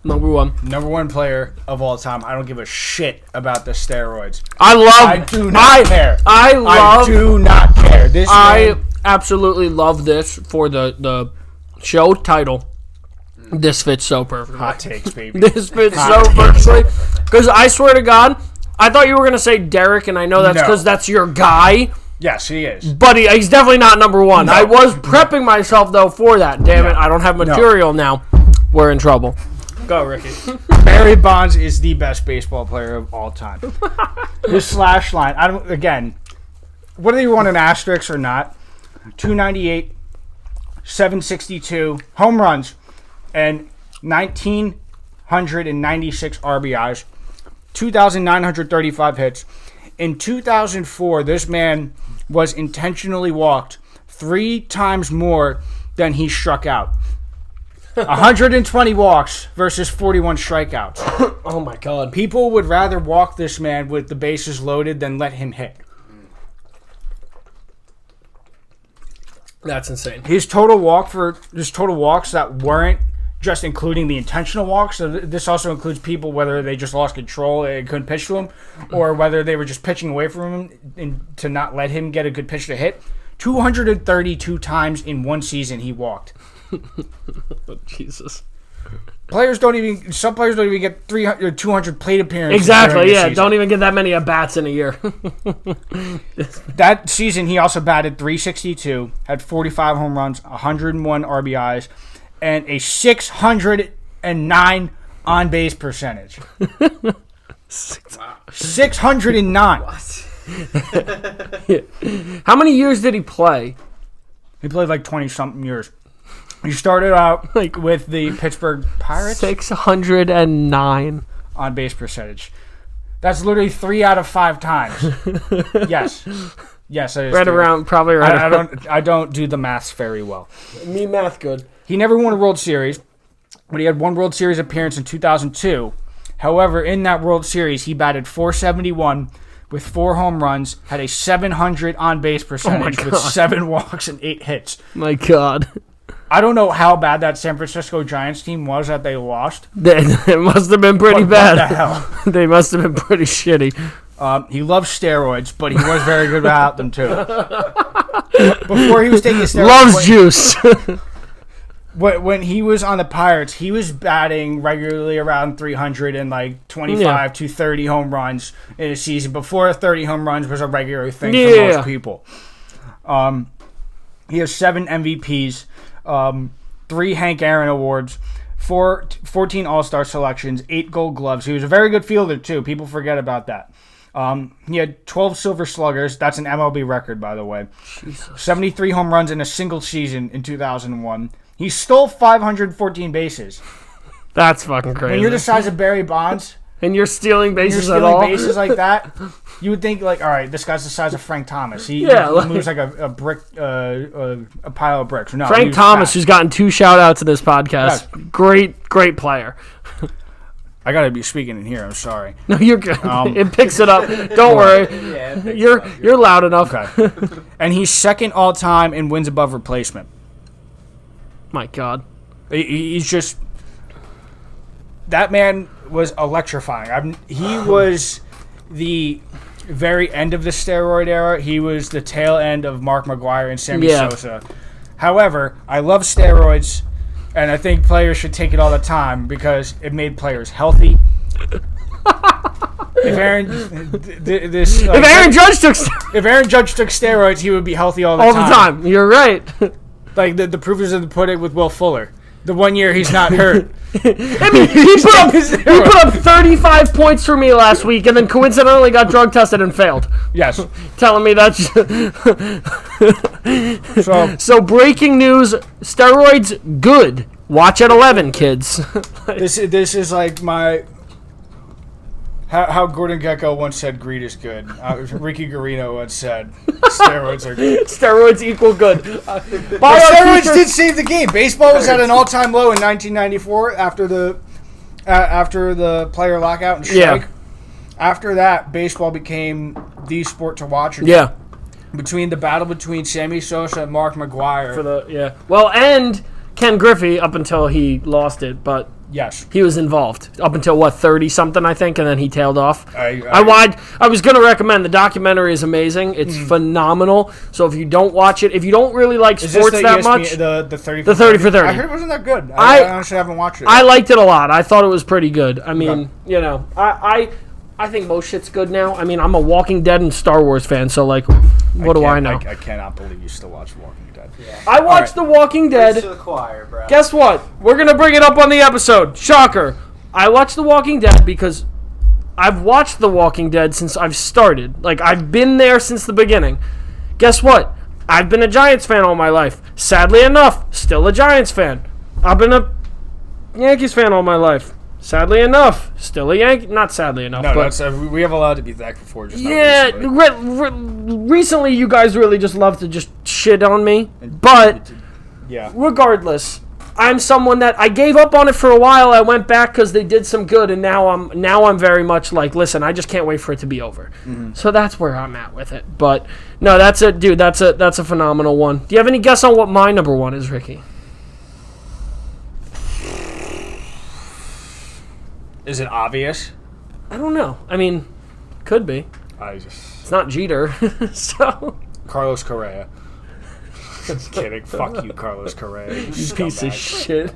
Speaker 1: number 1
Speaker 2: player of all time. I don't give a shit about the steroids.
Speaker 1: I
Speaker 2: do not care.
Speaker 1: I
Speaker 2: do not care.
Speaker 1: I absolutely love this for the show title. This fits so perfectly.
Speaker 2: Hot takes, baby.
Speaker 1: This fits so perfectly. Because I swear to God, I thought you were going to say Derek, and I know that's because that's your guy.
Speaker 2: Yes, he is.
Speaker 1: But he's definitely not number 1.
Speaker 2: No.
Speaker 1: I was prepping myself, though, for that. Damn it, I don't have material now. We're in trouble. Go, Ricky.
Speaker 2: Barry Bonds is the best baseball player of all time. His slash line, again, whether you want an asterisk or not, 298, 762, home runs, and 1,996 RBIs, 2,935 hits. In 2004, this man was intentionally walked 3 times more than he struck out. 120 walks versus 41 strikeouts.
Speaker 1: Oh, my God.
Speaker 2: People would rather walk this man with the bases loaded than let him hit.
Speaker 1: That's insane.
Speaker 2: His total walks that weren't just including the intentional walks. So this also includes people whether they just lost control and couldn't pitch to him, or whether they were just pitching away from him to not let him get a good pitch to hit. 232 times in one season he walked.
Speaker 1: Jesus.
Speaker 2: Some players don't even get 300 or 200 plate appearances.
Speaker 1: Exactly, yeah. Don't even get that many at-bats in a year.
Speaker 2: That season, he also batted .362, had 45 home runs, 101 RBIs, and a 609 on-base percentage. 609.
Speaker 3: What?
Speaker 1: How many years did he play?
Speaker 2: He played like 20-something years. He started out with the Pittsburgh Pirates.
Speaker 1: 609
Speaker 2: on-base percentage. That's literally 3 out of 5 times. Yes. Yes, that is
Speaker 1: right
Speaker 2: true.
Speaker 1: Around, probably right.
Speaker 2: I don't do the maths very well.
Speaker 1: Me math good.
Speaker 2: He never won a World Series, but he had one World Series appearance in 2002. However, in that World Series, he batted .471 with 4 home runs, had a 700 on-base percentage with 7 walks and 8 hits.
Speaker 1: My God.
Speaker 2: I don't know how bad that San Francisco Giants team was that they lost.
Speaker 1: It must have been pretty bad.
Speaker 2: What the hell?
Speaker 1: They must have been pretty shitty.
Speaker 2: He loves steroids, but he was very good without them, too. Before he was taking steroids...
Speaker 1: Loves juice.
Speaker 2: When he was on the Pirates, he was batting regularly around 300 and like 25 to 30 home runs in a season. Before 30 home runs was a regular thing for most people. He has 7 MVPs, 3 Hank Aaron Awards,
Speaker 4: 14 All-Star selections, 8 Gold Gloves. He was a very good fielder, too. People forget about that. He had 12 Silver Sluggers. That's an MLB record, by the way.
Speaker 1: Jesus.
Speaker 4: 73 home runs in a single season in 2001. He stole 514 bases.
Speaker 1: That's fucking crazy.
Speaker 4: When you're the size of Barry Bonds...
Speaker 1: And you're stealing bases
Speaker 4: you're
Speaker 1: at all?
Speaker 4: stealing bases like that, you would think, like, all right, this guy's the size of Frank Thomas. He moves like a brick, a pile of bricks. No,
Speaker 1: Frank Thomas, who's gotten 2 shout-outs in this podcast.
Speaker 4: Yeah.
Speaker 1: Great player.
Speaker 4: I got to be speaking in here. I'm sorry.
Speaker 1: No, you're good. It picks it up. Don't worry.
Speaker 3: Yeah,
Speaker 1: You're loud enough.
Speaker 4: Okay. And he's second all-time in wins above replacement.
Speaker 1: My God.
Speaker 4: He's just... That man was electrifying. He was the very end of the steroid era. He was the tail end of Mark McGwire and Sammy Sosa. However, I love steroids, and I think players should take it all the time because it made players healthy. If Aaron Judge took steroids, he would be healthy all the time.
Speaker 1: All the time. You're right.
Speaker 4: Like the proof is in the pudding with Will Fuller. The 1 year he's not hurt.
Speaker 1: I mean, he put up 35 points for me last week, and then coincidentally got drug tested and failed.
Speaker 4: Yes.
Speaker 1: Telling me that's... So breaking news, steroids, good. Watch at 11, kids.
Speaker 4: This is like my... How Gordon Gekko once said greed is good. Ricky Guerino once said steroids are good.
Speaker 1: Steroids equal good.
Speaker 4: Steroids did save the game. Baseball was at an all-time low in 1994 after the player lockout and strike.
Speaker 1: Yeah.
Speaker 4: After that, baseball became the sport to watch.
Speaker 1: Yeah.
Speaker 4: Between the battle between Sammy Sosa and Mark McGwire.
Speaker 1: Well, and Ken Griffey up until he lost it, but...
Speaker 4: Yes.
Speaker 1: He was involved up until, 30-something, I think, and then he tailed off. I was going to recommend. The documentary is amazing. It's phenomenal. So if you don't watch it, if you don't really like sports that much...
Speaker 4: The 30
Speaker 1: for 30.
Speaker 4: I heard it wasn't that good. I honestly haven't watched it.
Speaker 1: I liked it a lot. I thought it was pretty good. I mean, I think most shit's good now. I mean, I'm a Walking Dead and Star Wars fan, so, what do I know?
Speaker 4: I cannot believe you still watch Walking Dead.
Speaker 3: Yeah.
Speaker 1: I watched The Walking Dead.
Speaker 3: To the choir, bro.
Speaker 1: Guess what? We're going to bring it up on the episode. Shocker. I watched The Walking Dead because I've watched The Walking Dead since I've started. I've been there since the beginning. Guess what? I've been a Giants fan all my life. Sadly enough, still a Giants fan. I've been a Yankees fan all my life. Sadly enough, still a Yankee. Not sadly enough.
Speaker 4: No,
Speaker 1: but
Speaker 4: we have a lot to be thankful for. Just
Speaker 1: recently you guys really just love to just shit on me. But regardless, I'm someone that I gave up on it for a while. I went back because they did some good, and now I'm very much like, listen, I just can't wait for it to be over. Mm-hmm. So that's where I'm at with it. But no, that's it, dude. That's a phenomenal one. Do you have any guess on what my number one is, Ricky?
Speaker 4: Is it obvious?
Speaker 1: I don't know. I mean, could be. It's not Jeter, so.
Speaker 4: Carlos Correa. Just kidding. Fuck you, Carlos Correa. You
Speaker 1: piece of shit.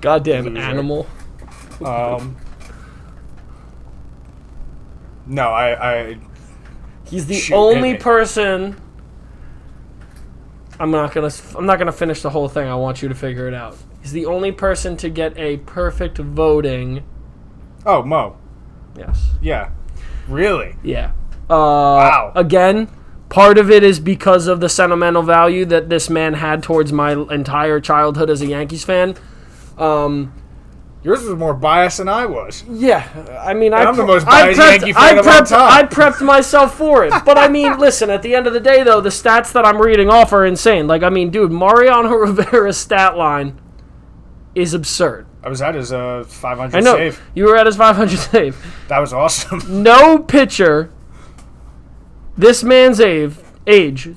Speaker 1: Goddamn loser. Animal.
Speaker 4: No, I.
Speaker 1: He's the only person. I'm not gonna finish the whole thing. I want you to figure it out. He's the only person to get a perfect voting.
Speaker 4: Oh, Mo.
Speaker 1: Yes.
Speaker 4: Yeah. Really?
Speaker 1: Yeah.
Speaker 4: Wow.
Speaker 1: Again, part of it is because of the sentimental value that this man had towards my entire childhood as a Yankees fan.
Speaker 4: Yours was more biased than I was.
Speaker 1: Yeah. I mean,
Speaker 4: I'm the most biased Yankee fan of all time.
Speaker 1: I prepped myself for it. But, I mean, listen, at the end of the day, though, the stats that I'm reading off are insane. Dude, Mariano Rivera's stat line is absurd.
Speaker 4: I was at his 500
Speaker 1: I know.
Speaker 4: save.
Speaker 1: You were at his 500 save.
Speaker 4: That was awesome.
Speaker 1: No pitcher, this man's age,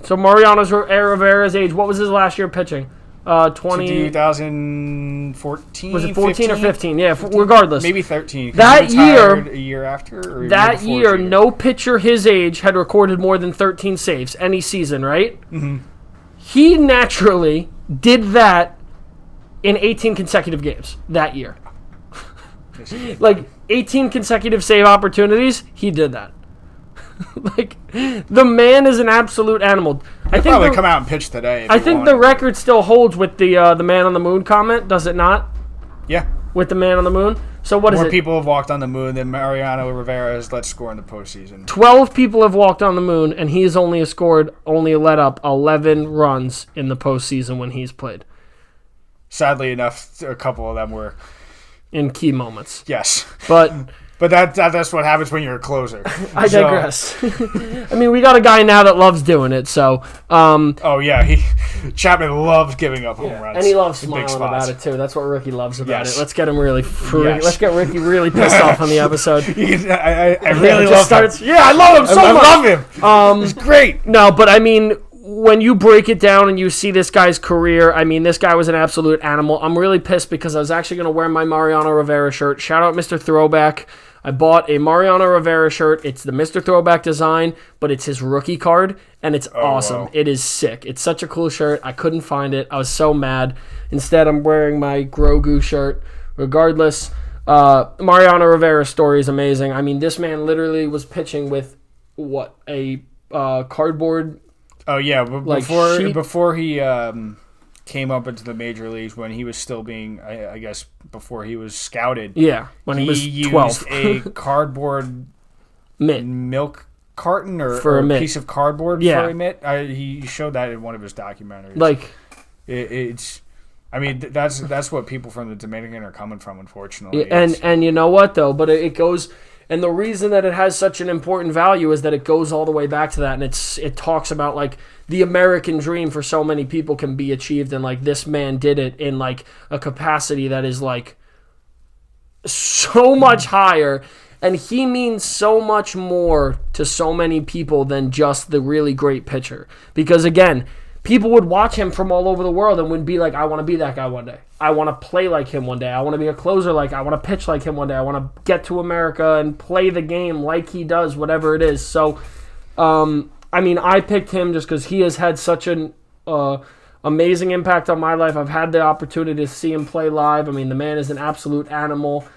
Speaker 1: so Mariano Rivera's age, what was his last year pitching?
Speaker 4: 2014?
Speaker 1: Was it 14
Speaker 4: 15?
Speaker 1: or 15? Yeah, 15? Regardless.
Speaker 4: Maybe 13.
Speaker 1: That year,
Speaker 4: a year after? Or
Speaker 1: that year, no pitcher his age had recorded more than 13 saves any season, right? Mm-hmm. He naturally did that in 18 consecutive games that year. 18 consecutive save opportunities, he did that. The man is an absolute animal.
Speaker 4: He'll probably come out and pitch today.
Speaker 1: I think the record still holds with the man on the moon comment, does it not?
Speaker 4: Yeah.
Speaker 1: with the man on the moon. So what is
Speaker 2: More
Speaker 1: it?
Speaker 2: people have walked on the moon than Mariano Rivera has let score in the postseason.
Speaker 1: 12 people have walked on the moon, and he's only let up 11 runs in the postseason when he's played.
Speaker 2: Sadly enough, a couple of them were.
Speaker 1: In key moments.
Speaker 2: Yes.
Speaker 1: But
Speaker 2: that's what happens when you're a closer.
Speaker 1: I digress. I mean, we got a guy now that loves doing it, so...
Speaker 2: oh, yeah. Chapman loves giving up home runs.
Speaker 1: And he loves
Speaker 2: in big
Speaker 1: smiling
Speaker 2: spots.
Speaker 1: about it, too. That's what Ricky loves about
Speaker 2: Yes.
Speaker 1: it. Let's get him really...
Speaker 2: Yes.
Speaker 1: Let's get Ricky really pissed off on the episode.
Speaker 2: I really love him.
Speaker 1: Yeah, I love him so much.
Speaker 2: I love him. He's great.
Speaker 1: No, but I mean... When you break it down and you see this guy's career, I mean, this guy was an absolute animal. I'm really pissed because I was actually going to wear my Mariano Rivera shirt. Shout out Mr. Throwback. I bought a Mariano Rivera shirt. It's the Mr. Throwback design, but it's his rookie card, and it's awesome.
Speaker 2: Wow.
Speaker 1: It is sick. It's such a cool shirt. I couldn't find it. I was so mad. Instead, I'm wearing my Grogu shirt. Regardless, Mariano Rivera's story is amazing. I mean, this man literally was pitching with, a cardboard...
Speaker 2: Oh, yeah.
Speaker 1: Like
Speaker 2: Before he came up into the major leagues, when he was still being, I guess, before he was scouted.
Speaker 1: Yeah, when he was 12.
Speaker 2: Used a cardboard milk carton or
Speaker 1: For a
Speaker 2: a
Speaker 1: mitt.
Speaker 2: piece of cardboard
Speaker 1: Yeah.
Speaker 2: for a mitt. He showed that in one of his documentaries.
Speaker 1: Like,
Speaker 2: it's... I mean, that's what people from the Dominican are coming from, unfortunately.
Speaker 1: and you know what, though? But it goes... And the reason that it has such an important value is that it goes all the way back to that, and it talks about, like, the American dream for so many people can be achieved, and, like, this man did it in, like, a capacity that is, like, so much higher, and he means so much more to so many people than just the really great pitcher. Because, again, people would watch him from all over the world and would be like, I want to be that guy one day. I want to play like him one day. I want to be a closer I want to pitch like him one day. I want to get to America and play the game like he does, whatever it is. So, I mean, I picked him just because he has had such an amazing impact on my life. I've had the opportunity to see him play live. I mean, the man is an absolute animal.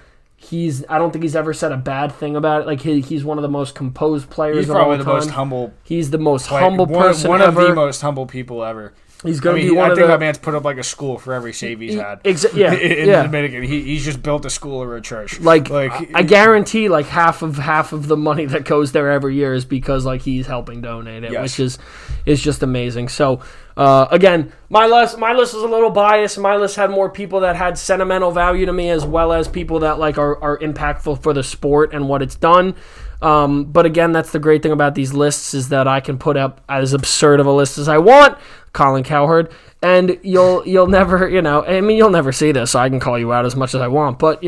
Speaker 1: I don't think he's ever said a bad thing about it. Like, he's one of the most composed players
Speaker 2: he's
Speaker 1: of all
Speaker 2: probably
Speaker 1: time.
Speaker 2: the most humble.
Speaker 1: He's the most humble person
Speaker 2: one
Speaker 1: ever.
Speaker 2: One of the most humble people ever.
Speaker 1: He's going to be one
Speaker 2: I
Speaker 1: of
Speaker 2: think
Speaker 1: the...
Speaker 2: that man's put up like a school for every save he's had. in
Speaker 1: yeah.
Speaker 2: the Dominican. He's just built a school or a church.
Speaker 1: Like I guarantee, like half of the money that goes there every year is because like he's helping donate it,
Speaker 2: Yes.
Speaker 1: which is just amazing. So again, my list was a little biased. My list had more people that had sentimental value to me, as well as people that like are impactful for the sport and what it's done. But again, that's the great thing about these lists is that I can put up as absurd of a list as I want, Colin Cowherd, and you'll never, you'll never see this, so I can call you out as much as I want. But,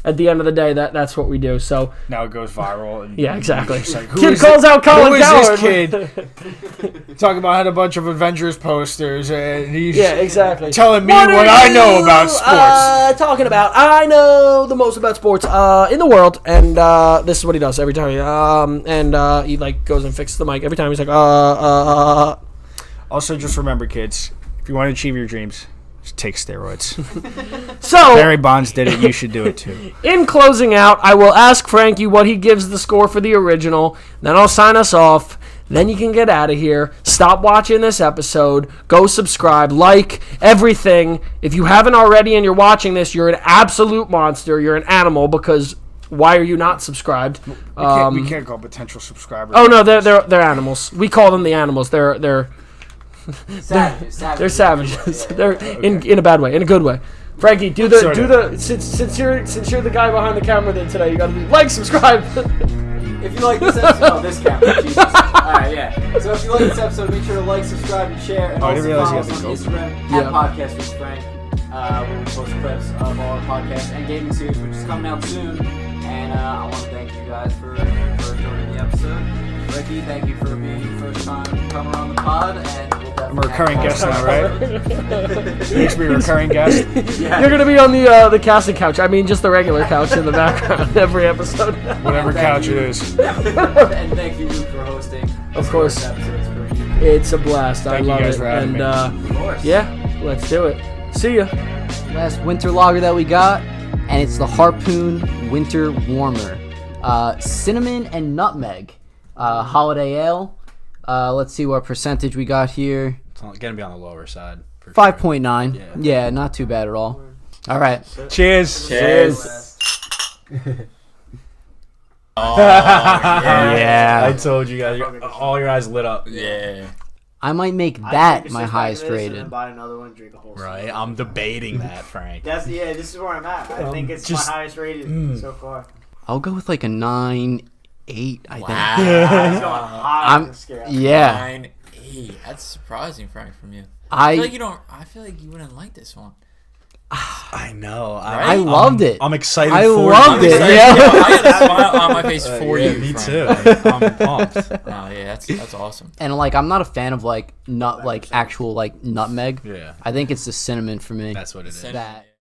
Speaker 1: at the end of the day, that's what we do. So
Speaker 2: now it goes viral. And
Speaker 1: yeah, exactly.
Speaker 2: Like,
Speaker 1: Kid calls out Colin Cowherd.
Speaker 2: Who is this kid? Talking about had a bunch of Avengers posters, and he's
Speaker 1: exactly.
Speaker 2: telling me what I know about sports.
Speaker 1: Talking about, I know the most about sports in the world, and this is what he does every time. He like goes and fixes the mic every time. He's like,
Speaker 2: Also, just remember, kids, if you want to achieve your dreams, just take steroids.
Speaker 1: So
Speaker 2: Barry Bonds did it. You should do it too.
Speaker 1: In closing out, I will ask Frankie what he gives the score for the original. Then I'll sign us off. Then you can get out of here. Stop watching this episode. Go subscribe, like, everything. If you haven't already and you're watching this, you're an absolute monster. You're an animal because why are you not subscribed?
Speaker 2: We can't call potential subscribers.
Speaker 1: Oh no, they're animals. We call them the animals. They're
Speaker 3: Savages.
Speaker 1: they're savages.
Speaker 3: Yeah.
Speaker 1: They're in a bad way, in a good way. Frankie, since you're the guy behind the camera there today, you gotta be like, subscribe.
Speaker 3: If you like this episode, this camera, Jesus. Alright, yeah. So if you like this episode, make sure to like, subscribe, and share. And
Speaker 2: I didn't
Speaker 3: also
Speaker 2: realize
Speaker 3: follow
Speaker 2: you
Speaker 3: us
Speaker 2: had
Speaker 3: on
Speaker 2: to
Speaker 3: Instagram
Speaker 1: Yeah.
Speaker 3: at Podcast with Frank. Where we post clips of all our podcasts and gaming series, which is coming out soon. And I want to thank you guys for joining the episode. Ricky, thank you for being first time coming on the pod. And we'll
Speaker 2: I'm a recurring guest now, right? Makes me a recurring guest.
Speaker 3: Yeah.
Speaker 1: You're gonna be on the casting couch. I mean, just the regular couch in the background every episode.
Speaker 2: Whatever couch it is.
Speaker 3: And thank you, Ruth, for hosting.
Speaker 1: Of course.
Speaker 3: Episodes for you.
Speaker 1: It's a blast. I
Speaker 2: Thank you
Speaker 1: love
Speaker 2: guys
Speaker 1: it.
Speaker 2: for having me.
Speaker 3: Of course.
Speaker 1: Yeah, let's do it. See ya.
Speaker 5: Last winter lager that we got, and it's the Harpoon Winter Warmer. Cinnamon and nutmeg. Holiday ale. Let's see what percentage we got here.
Speaker 6: It's going to be on the lower side.
Speaker 5: 5.9.
Speaker 6: Yeah.
Speaker 5: Yeah, not too bad at all. All right.
Speaker 4: Cheers.
Speaker 1: Cheers.
Speaker 5: Yeah.
Speaker 4: I told you guys, all your eyes lit up.
Speaker 6: Yeah.
Speaker 5: I might make
Speaker 7: I
Speaker 5: that
Speaker 7: take a
Speaker 5: my
Speaker 7: six pack of
Speaker 5: highest
Speaker 7: this and
Speaker 5: rated.
Speaker 7: then buy another one, drink a whole
Speaker 6: Right.
Speaker 7: six.
Speaker 6: I'm debating that, Frank.
Speaker 7: This is where I'm at. I think it's
Speaker 4: just-
Speaker 7: my highest rated so far.
Speaker 5: I'll go with like a 9-8. I think.
Speaker 7: It's
Speaker 6: Wow.
Speaker 7: going high
Speaker 5: I'm-
Speaker 7: on the scale.
Speaker 5: Yeah.
Speaker 6: 9-8. That's surprising, Frank, from you.
Speaker 5: I
Speaker 6: I feel like you wouldn't like this one.
Speaker 4: I know.
Speaker 5: I loved it.
Speaker 4: I'm excited
Speaker 5: I
Speaker 4: for
Speaker 5: loved
Speaker 4: you.
Speaker 5: it.
Speaker 6: Excited.
Speaker 5: Yeah.
Speaker 6: I got a smile on my face for
Speaker 4: Yeah,
Speaker 6: you.
Speaker 4: me
Speaker 6: Frank.
Speaker 4: too. I'm pumped.
Speaker 6: Oh yeah, that's awesome.
Speaker 5: And like I'm not a fan of like actual like nutmeg.
Speaker 4: Yeah,
Speaker 5: I think it's the cinnamon for me.
Speaker 4: that's what it is.
Speaker 5: That